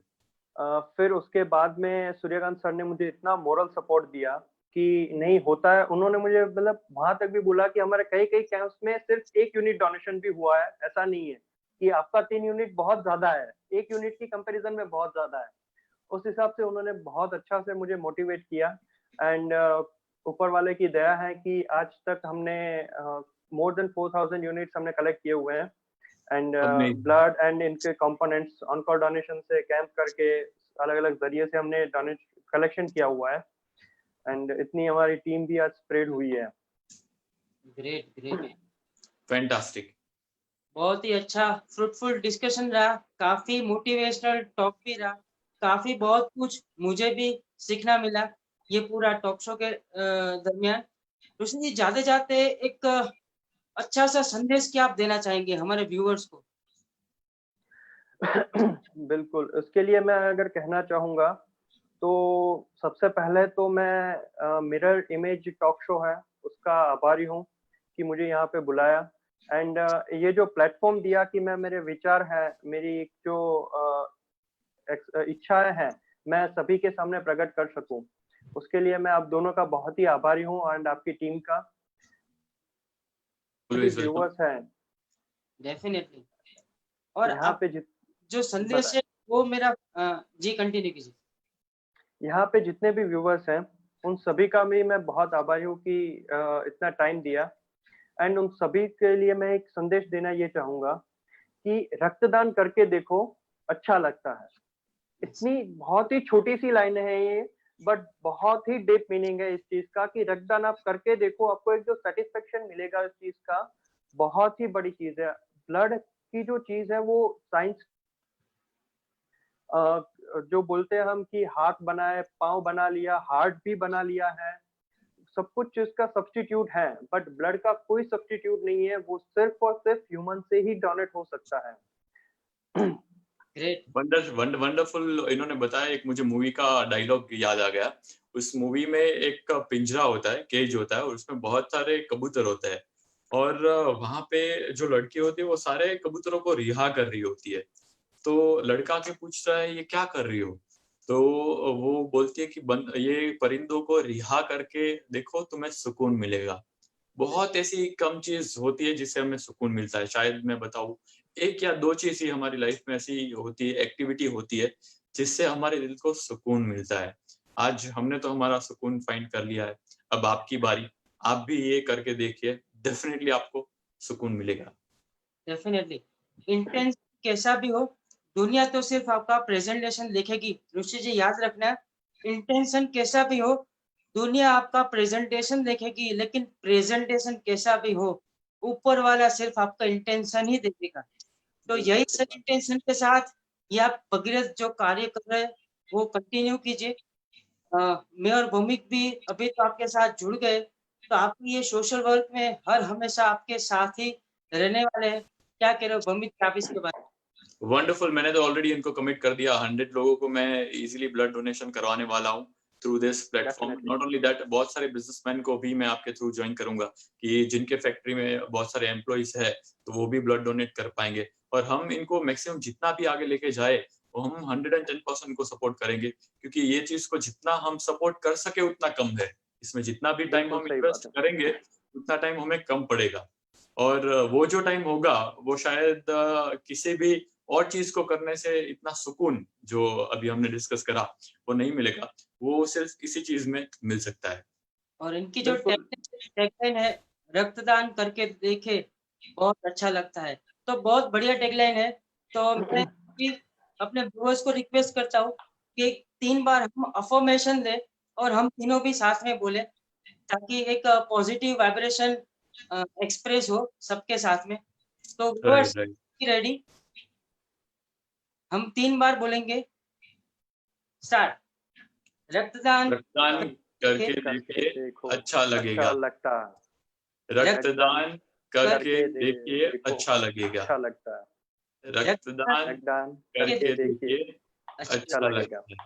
[SPEAKER 3] फिर उसके बाद में सूर्यकांत सर ने मुझे इतना मोरल सपोर्ट दिया कि नहीं होता है। उन्होंने मुझे मतलब वहां तक भी बोला कि हमारे कई कई कैंप्स में सिर्फ 1 यूनिट डोनेशन भी हुआ है, ऐसा नहीं है कि आपका 3 यूनिट बहुत ज्यादा है, 1 यूनिट की कंपैरिजन में बहुत ज्यादा है। उस हिसाब से उन्होंने बहुत अच्छा से मुझे मोटिवेट किया एंड ऊपर वाले की दया है कि आज तक हमने मोर देन 4,000 यूनिट्स हमने कलेक्ट किए हुए हैं एंड ब्लड एंड इनके कंपोनेंट्स ऑनकॉल डोनेशन से कैंप करके अलग अलग जरिए से हमने कलेक्शन किया हुआ है एंड इतनी हमारी टीम भी आज स्प्रेड हुई है।
[SPEAKER 1] Great great,
[SPEAKER 2] fantastic.
[SPEAKER 1] बहुत ही अच्छा फ्रूटफुल डिस्कशन रहा, काफी मोटिवेशनल टॉक भी रहा, काफी बहुत कुछ मुझे भी सीखना मिला ये पूरा टॉक शो के दरमियान। रोशन जी, जाते जाते एक अच्छा सा संदेश क्या आप देना चाहेंगे हमारे व्यूअर्स को?
[SPEAKER 3] बिल्कुल, उसके लिए मैं अगर कहना चाहूंगा तो सबसे पहले तो मैं मिरर इमेज टॉक शो है उसका आभारी हूँ कि मुझे यहाँ पे बुलाया एंड ये जो प्लेटफॉर्म दिया कि मैं मेरे विचार है, मेरी जो इच्छाएं हैं, मैं सभी के सामने प्रकट कर सकूं, उसके लिए मैं आप दोनों का बहुत ही आभारी हूँ एंड आपकी टीम का, व्यूअर्स हैं
[SPEAKER 1] डेफिनेटली। और
[SPEAKER 3] यहाँ पे
[SPEAKER 1] जो संदेश है वो मेरा जी कंटिन्यू कीजिए।
[SPEAKER 3] यहाँ पे जितने भी व्यूअर्स हैं उन सभी का भी मैं बहुत आभारी हूँ कि इतना टाइम दिया एंड उन सभी के लिए मैं एक संदेश देना ये चाहूंगा कि रक्तदान करके देखो, अच्छा लगता है। इतनी बहुत ही छोटी सी लाइन है ये, बट बहुत ही डीप मीनिंग है इस चीज का कि रक्तदान आप करके देखो, आपको एक जो सेटिस्फेक्शन मिलेगा इस चीज का, बहुत ही बड़ी चीज है। ब्लड की जो चीज है वो साइंस जो बोलते हैं हम कि हाथ बनाए, पांव बना लिया, हार्ट भी बना लिया है, सब कुछ इसका सब्स्टिट्यूट है, बट ब्लड का कोई सब्स्टिट्यूट नहीं है, वो सिर्फ और सिर्फ ह्यूमन से ही डोनेट हो सकता है।
[SPEAKER 1] Great,
[SPEAKER 2] wonderful. इन्होंने बताया, एक मुझे मूवी का डायलॉग याद आ गया। उस मूवी में एक पिंजरा होता है, केज होता है, और उसमें बहुत सारे कबूतर होते हैं, और वहां पे जो लड़की होती है वो सारे कबूतरों को रिहा कर रही होती है। तो लड़का के पूछता है, ये क्या कर रही हो? तो वो बोलती है कि ये परिंदों को रिहा करके देखो, तुम्हें सुकून मिलेगा। बहुत ऐसी कम चीज होती है जिससे हमें सुकून मिलता है। शायद मैं बताऊं, 1 या 2 चीज ही हमारी लाइफ में ऐसी होती है, एक्टिविटी होती है जिससे हमारे दिल को सुकून मिलता है। आज हमने तो हमारा सुकून फाइंड कर लिया है, अब आपकी बारी। आप भी ये करके देखिए, डेफिनेटली आपको सुकून मिलेगा।
[SPEAKER 1] डेफिनेटली। इंटेंस कैसा भी हो, दुनिया तो सिर्फ आपका प्रेजेंटेशन देखेगी। ऋषि जी याद रखना, इंटेंशन कैसा भी हो, दुनिया आपका प्रेजेंटेशन देखेगी, लेकिन प्रेजेंटेशन कैसा भी हो, ऊपर वाला सिर्फ आपका इंटेंशन ही देखेगा। तो यही सब इंटेंशन के साथ ये आप भगीरथ जो कार्य कर रहे हैं वो कंटिन्यू कीजिए। मैं और भौमिक भी अभी तो आपके साथ जुड़ गए, तो आपकी ये सोशल वर्क में हर हमेशा आपके साथ ही रहने वाले हैं। क्या कह रहे हो भौमिक, आप इसके बारे में?
[SPEAKER 2] वंडरफुल, मैंने तो ऑलरेडी इनको कमिट कर दिया। 100 लोगों को मैं इजीली ब्लड डोनेशन करवाने वाला हूँ through this platform.
[SPEAKER 3] Definitely.
[SPEAKER 2] Not only that, बहुत सारे बिजनेसमैन को भी मैं आपके थ्रू ज्वाइन करूंगा कि जिनके फैक्ट्री में बहुत सारे एम्प्लॉइज है तो वो भी ब्लड डोनेट कर पाएंगे, और हम इनको मैक्सिमम जितना भी आगे लेके जाए वो हम 110% को सपोर्ट करेंगे, क्योंकि ये चीज को जितना हम सपोर्ट कर सके उतना कम है। इसमें जितना भी टाइम
[SPEAKER 3] बिल्कुल
[SPEAKER 2] हम
[SPEAKER 3] सही
[SPEAKER 2] इन्वेस्ट
[SPEAKER 3] बात है।
[SPEAKER 2] करेंगे उतना टाइम हमें कम पड़ेगा, और वो जो टाइम होगा वो शायद किसी भी और चीज को करने से इतना सुकून जो अभी हमने डिस्कस करा वो नहीं मिलेगा, वो सिर्फ इसी चीज में मिल सकता है।
[SPEAKER 1] और इनकी जो
[SPEAKER 3] बिल्कुल।
[SPEAKER 1] टैगलाइन है, रक्तदान करके देखे, बहुत अच्छा लगता है। तो बहुत बढ़िया टैगलाइन है। तो मैं भी अपने व्यूअर्स को रिक्वेस्ट करता हूँ कि 3 बार हम अफर्मेशन दें और हम तीनों भी साथ में बोले, ताकि एक पॉजिटिव वाइब्रेशन एक्सप्रेस हो सबके साथ में। तो व्यूअर्स
[SPEAKER 2] राइट,
[SPEAKER 1] रेडी, हम 3 बार बोलेंगे। स्टार्ट। रक्तदान
[SPEAKER 2] रक्तदान करके
[SPEAKER 1] करके
[SPEAKER 2] देखिए,
[SPEAKER 3] देखो
[SPEAKER 2] अच्छा लगेगा।
[SPEAKER 3] अच्छा लगता है।
[SPEAKER 2] रक्तदान करके देखिए,
[SPEAKER 3] देखो
[SPEAKER 2] अच्छा लगेगा।
[SPEAKER 3] अच्छा लगता है।
[SPEAKER 2] रक्तदान
[SPEAKER 3] रक्तदान
[SPEAKER 2] करके
[SPEAKER 3] देखिए
[SPEAKER 2] देखिए,
[SPEAKER 1] अच्छा
[SPEAKER 2] अच्छा
[SPEAKER 3] लगेगा।
[SPEAKER 2] लगता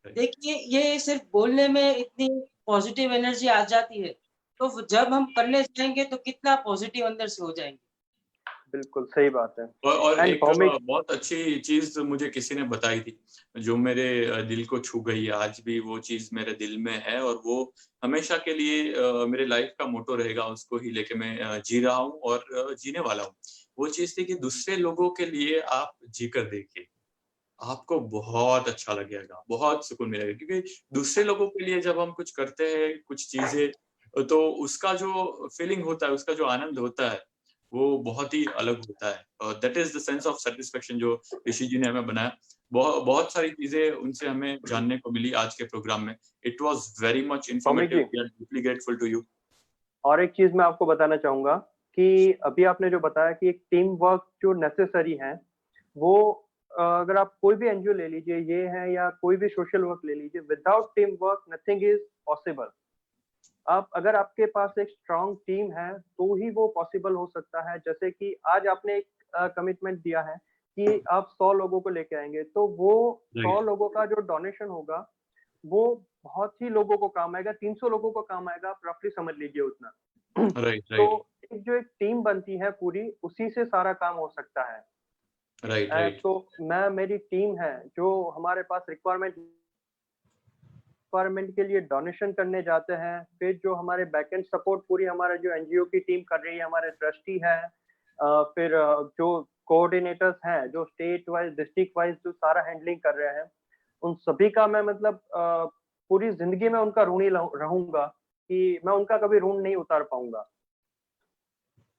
[SPEAKER 2] है।
[SPEAKER 1] देखिए, ये सिर्फ बोलने में इतनी पॉजिटिव एनर्जी आ जाती है, तो जब हम करने जाएंगे तो कितना पॉजिटिव अंदर से हो जाएंगे।
[SPEAKER 3] बिल्कुल सही बात है।
[SPEAKER 2] और
[SPEAKER 3] एंड
[SPEAKER 2] एक
[SPEAKER 3] भौमिक,
[SPEAKER 2] बहुत अच्छी चीज मुझे किसी ने बताई थी जो मेरे दिल को छू गई। आज भी वो चीज मेरे दिल में है और वो हमेशा के लिए मेरे लाइफ का मोटो रहेगा। उसको ही लेके मैं जी रहा हूँ और जीने वाला हूँ। वो चीज थी कि दूसरे लोगों के लिए आप जीकर देखिए, आपको बहुत अच्छा लगेगा, बहुत सुकून मिलेगा। क्योंकि दूसरे लोगों के लिए जब हम कुछ करते हैं कुछ चीजें, तो उसका जो फीलिंग होता है, उसका जो आनंद होता है वो बहुत ही अलग होता है। That is the sense of satisfaction जो ऋषि जी ने हमें बनाया। बहुत सारी चीजें उनसे हमें जानने को मिली आज के प्रोग्राम में। इट वाज वेरी मच
[SPEAKER 3] भौमिक
[SPEAKER 2] इंफॉर्मेटिव।
[SPEAKER 3] जी,
[SPEAKER 2] we are deeply grateful to you.
[SPEAKER 3] और एक चीज मैं आपको बताना चाहूंगा कि अभी आपने जो बताया कि एक टीम वर्क जो नेसेसरी है, वो अगर आप कोई भी एनजीओ ले लीजिए, ये है या कोई भी सोशल वर्क ले लीजिए, without team work nothing is possible. आप अगर आपके पास एक स्ट्रांग टीम है तो ही वो पॉसिबल हो सकता है। जैसे कि आज आपने एक कमिटमेंट दिया है कि आप 100 लोगों को लेके आएंगे, तो वो 100
[SPEAKER 2] राइट,
[SPEAKER 3] लोगों का जो डोनेशन होगा वो बहुत ही लोगों को काम आएगा, 300 लोगों को काम आएगा, आप रफली समझ लीजिए उतना।
[SPEAKER 2] राइट,
[SPEAKER 3] तो
[SPEAKER 2] राइट,
[SPEAKER 3] एक जो एक टीम बनती है पूरी, उसी से सारा काम हो सकता है।
[SPEAKER 2] राइट, राइट,
[SPEAKER 3] तो मैं, मेरी टीम है जो हमारे पास रिक्वायरमेंट के लिए डोनेशन करने जाते हैं, फिर जो हमारे बैकएंड सपोर्ट पूरी हमारे जो एनजीओ की टीम कर रही है, हमारे ट्रस्टी है, फिर जो कोऑर्डिनेटर्स हैं जो स्टेट वाइज डिस्ट्रिक्ट वाइज जो सारा हैंडलिंग कर रहे हैं, उन सभी का मैं मतलब पूरी जिंदगी में उनका ऋणी रहूंगा कि मैं उनका कभी ऋण नहीं उतार पाऊंगा।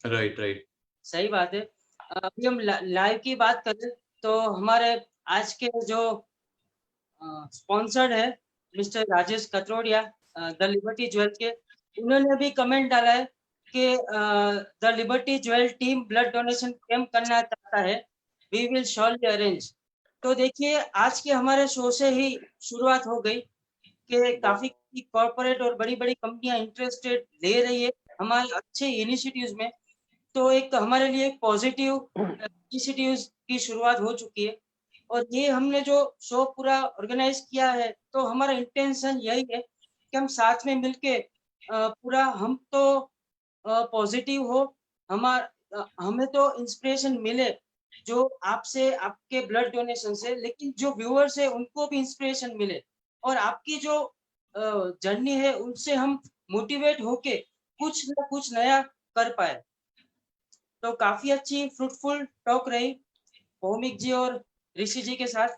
[SPEAKER 2] Right, right.
[SPEAKER 1] सही बात है। अभी हम लाइव की बात करें तो हमारे आज के जो स्पॉन्सर्ड है mister Rajesh Katrodiya, the Liberty Jewel के, उन्होंने भी कमेंट डाला है कि the Liberty Jewel team blood donation camp करना चाहता है, वी विल श्योरली अरेंज। तो देखिए, आज के हमारे शो से ही शुरुआत हो गई कि काफी कॉर्पोरेट और बड़ी बड़ी कंपनियां इंटरेस्टेड ले रही है हमारे अच्छे इनिशिएटिव्स में। तो एक हमारे लिए एक पॉजिटिव इनिशिएटिव्स की शुरुआत हो चुकी है। और ये हमने जो शो पूरा ऑर्गेनाइज किया है, तो हमारा इंटेंशन यही है कि हम साथ में मिलके पूरा, हम तो पॉजिटिव हो, हमें तो इंस्पिरेशन मिले जो आपसे, आपके ब्लड डोनेशन से, लेकिन जो व्यूअर्स है उनको भी इंस्पिरेशन मिले, और आपकी जो जर्नी है उनसे हम मोटिवेट होके कुछ ना कुछ नया कर पाए। तो काफी अच्छी फ्रूटफुल टॉक रही भौमिक जी और ऋषि जी के साथ।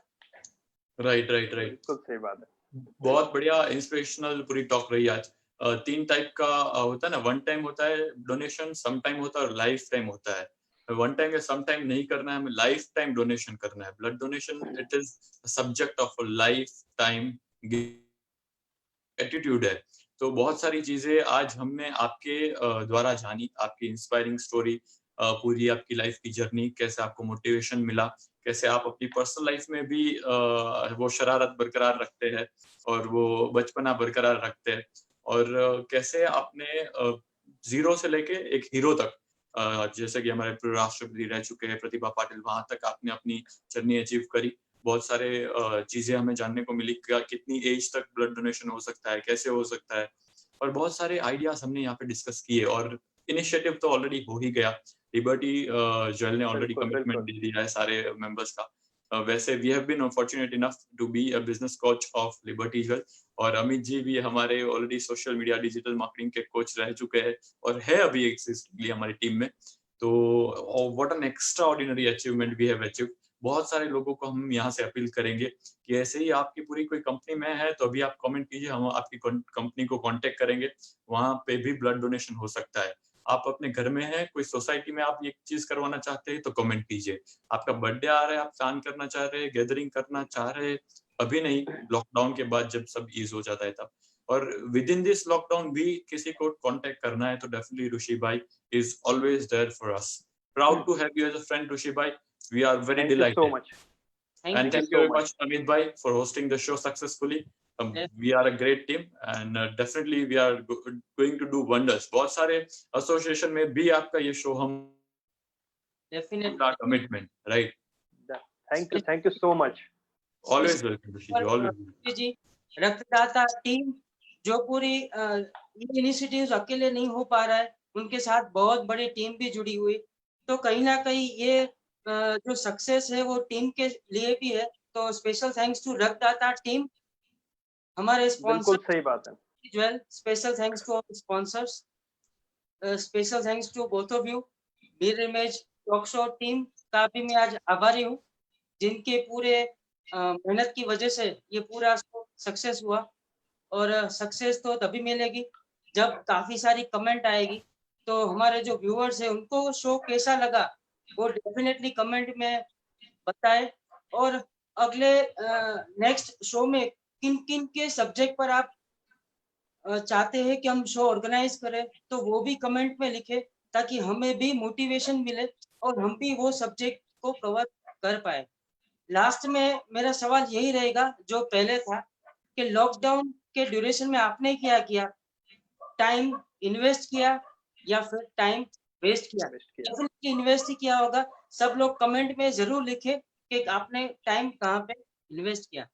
[SPEAKER 2] राइट।
[SPEAKER 3] बिल्कुल सही बात है।
[SPEAKER 2] बहुत बढ़िया इंस्पिरेशनल पूरी टॉक रही आज। 3 टाइप का होता है ना, वन टाइम होता है डोनेशन, सम टाइम होता है और लाइफ टाइम होता है। वन टाइम या सम टाइम नहीं करना है, हमें लाइफ टाइम डोनेशन करना है। Blood donation it is subject of life time attitude है। तो बहुत सारी चीजें आज हमने आपके द्वारा जानी, आपकी इंस्पायरिंग स्टोरी, पूरी आपकी लाइफ की जर्नी, कैसे आपको मोटिवेशन मिला, कैसे आप अपनी पर्सनल लाइफ में भी वो शरारत बरकरार रखते हैं और वो बचपना बरकरार रखते हैं, और कैसे आपने जीरो से लेके एक हीरो तक, जैसे कि हमारे पूर्व राष्ट्रपति रह चुके हैं प्रतिभा पाटिल, वहां तक आपने अपनी जर्नी अचीव करी। बहुत सारे चीजें हमें जानने को मिली, कितनी एज तक ब्लड डोनेशन हो सकता है, कैसे हो सकता है, और बहुत सारे आइडियाज हमने यहाँ पे डिस्कस किए। और इनिशिएटिव तो ऑलरेडी हो ही गया, लिबर्टी ज्वेल ने ऑलरेडी
[SPEAKER 3] बिल्कुल
[SPEAKER 2] कमिटमेंट दे दिया है सारे मेंबर्स का। वैसे we have been fortunate enough to be a business coach of Liberty Jewel, और अमित जी भी हमारे already social media digital marketing के कोच रह चुके हैं और है अभी एक्सिस्टली हमारी टीम में। तो what an extraordinary achievement we have achieved. बहुत सारे लोगों को हम यहाँ से अपील करेंगे कि ऐसे ही आपकी पूरी कोई कंपनी में है तो अभी आप कमेंट कीजिए, हम आपकी कंपनी को कांटेक्ट करेंगे, वहां पे भी ब्लड डोनेशन हो सकता है। आप अपने घर में हैं, कोई सोसाइटी में आप ये चीज करवाना चाहते हैं तो कमेंट कीजिए। आपका बर्थडे आ रहा है, आप प्लान करना चाह रहे हैं, गैदरिंग करना चाह रहे हैं, अभी नहीं, लॉकडाउन के बाद जब सब ईज हो जाता है तब। और विद इन दिस लॉकडाउन भी किसी को कांटेक्ट करना है तो डेफिनेटली ऋषि भाई is always there for us. Proud to have you as a friend Rishi भाई, we are very
[SPEAKER 3] Thank you so
[SPEAKER 2] delighted.
[SPEAKER 3] much.
[SPEAKER 2] And thank you very much Amit bhai for hosting the show successfully.
[SPEAKER 1] Yes.
[SPEAKER 2] We are a great team and definitely we are going to do wonders. बहुत सारे एसोसिएशन में भी आपका ये शो हम
[SPEAKER 1] definitely
[SPEAKER 2] commitment, right?
[SPEAKER 3] Thank you so much.
[SPEAKER 2] Always welcome Rishi ji, always welcome.
[SPEAKER 1] जी रक्तदाता टीम जो पूरी ये इनिशिएटिव्स अकेले नहीं हो पा रहा है, उनके साथ बहुत बड़ी टीम भी जुड़ी हुई, तो कहीं ना कहीं ये जो सक्सेस है वो टीम के लिए भी है। तो special thanks to Raktadata team, हमारे
[SPEAKER 3] बिल्कुल
[SPEAKER 1] स्पॉन्सर
[SPEAKER 3] सही बात है।
[SPEAKER 1] Jewel, special thanks to our sponsors, special thanks to both of you. Mirror image talk show team का भी मैं आज आभारी हूँ, जिनके पूरे मेहनत की वजह से ये पूरा सक्सेस हुआ। और सक्सेस तो तभी मिलेगी जब काफी सारी कमेंट आएगी। तो हमारे जो व्यूअर्स है उनको शो कैसा लगा वो डेफिनेटली कमेंट में बताए, और अगले नेक्स्ट शो में किन किन के सब्जेक्ट पर आप चाहते हैं कि हम शो ऑर्गेनाइज करें तो वो भी कमेंट में लिखे, ताकि हमें भी मोटिवेशन मिले और हम भी वो सब्जेक्ट को कवर कर पाए। लास्ट में मेरा सवाल यही रहेगा जो पहले था कि लॉकडाउन के ड्यूरेशन में आपने क्या किया, टाइम इन्वेस्ट किया या फिर टाइम वेस्ट किया? डेफिनेटली इन्वेस्ट ही किया होगा। सब लोग कमेंट में जरूर लिखे कि आपने टाइम कहाँ पे इन्वेस्ट किया।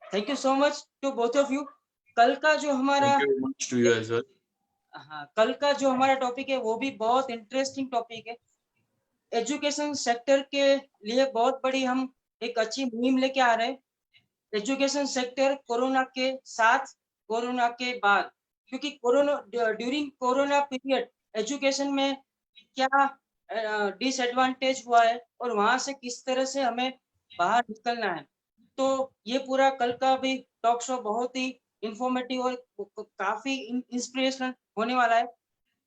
[SPEAKER 1] Thank you so much to both of you. कल का जो हमारा
[SPEAKER 2] Thank you very much to you as well.
[SPEAKER 1] हाँ, कल का जो हमारा टॉपिक है वो भी बहुत इंटरेस्टिंग टॉपिक है। एजुकेशन सेक्टर के लिए बहुत बड़ी हम एक अच्छी मुहिम लेके आ रहे हैं। एजुकेशन सेक्टर कोरोना के साथ, कोरोना के बाद, क्योंकि corona during corona period education में क्या डिसएडवांटेज हुआ है और वहां से किस तरह से हमें बाहर निकलना है। तो ये पूरा कल का भी टॉक शो बहुत ही इंफॉर्मेटिव और काफी इंस्पिरेशनल होने वाला है।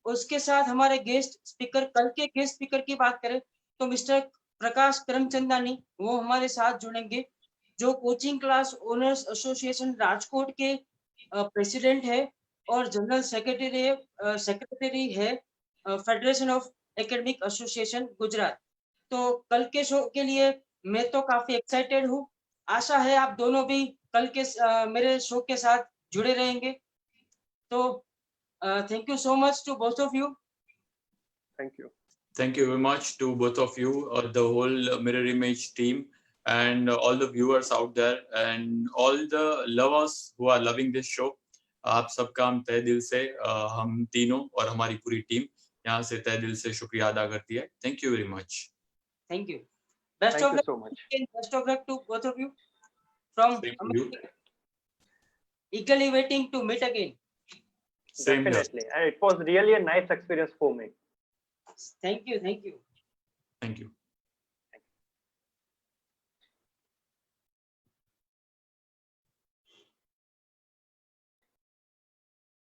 [SPEAKER 1] उसके साथ हमारे गेस्ट स्पीकर, कल के गेस्ट स्पीकर की बात करें तो मिस्टर प्रकाश करमचंदानी वो हमारे साथ जुड़ेंगे, जो coaching class owners association Rajkot के प्रेसिडेंट है और जनरल सेक्रेटरी है federation of academic association Gujarat. तो कल के शो के लिए मैं तो काफी एक्साइटेड हूँ। आशा है आप दोनों भी कल के मेरे शो के साथ जुड़े रहेंगे। तो thank you so much to both of you.
[SPEAKER 3] Thank you.
[SPEAKER 2] Thank you very much to both of you, the whole Mirror Image team, and all the viewers out there, and all the lovers who are loving this show. आप सबका हम तहे दिल से, हम तीनों और हमारी पूरी टीम यहाँ से तहे दिल से शुक्रिया अदा करती है। Thank you very much.
[SPEAKER 1] Thank you. Best
[SPEAKER 3] Thank
[SPEAKER 1] of
[SPEAKER 3] you
[SPEAKER 1] luck.
[SPEAKER 3] so much.
[SPEAKER 1] Best of luck to both of you. From
[SPEAKER 2] Thank you.
[SPEAKER 1] eagerly waiting to meet again.
[SPEAKER 2] Same here.
[SPEAKER 3] Definitely. And it was really a nice experience for me.
[SPEAKER 1] Thank you. Thank you.
[SPEAKER 2] Thank you.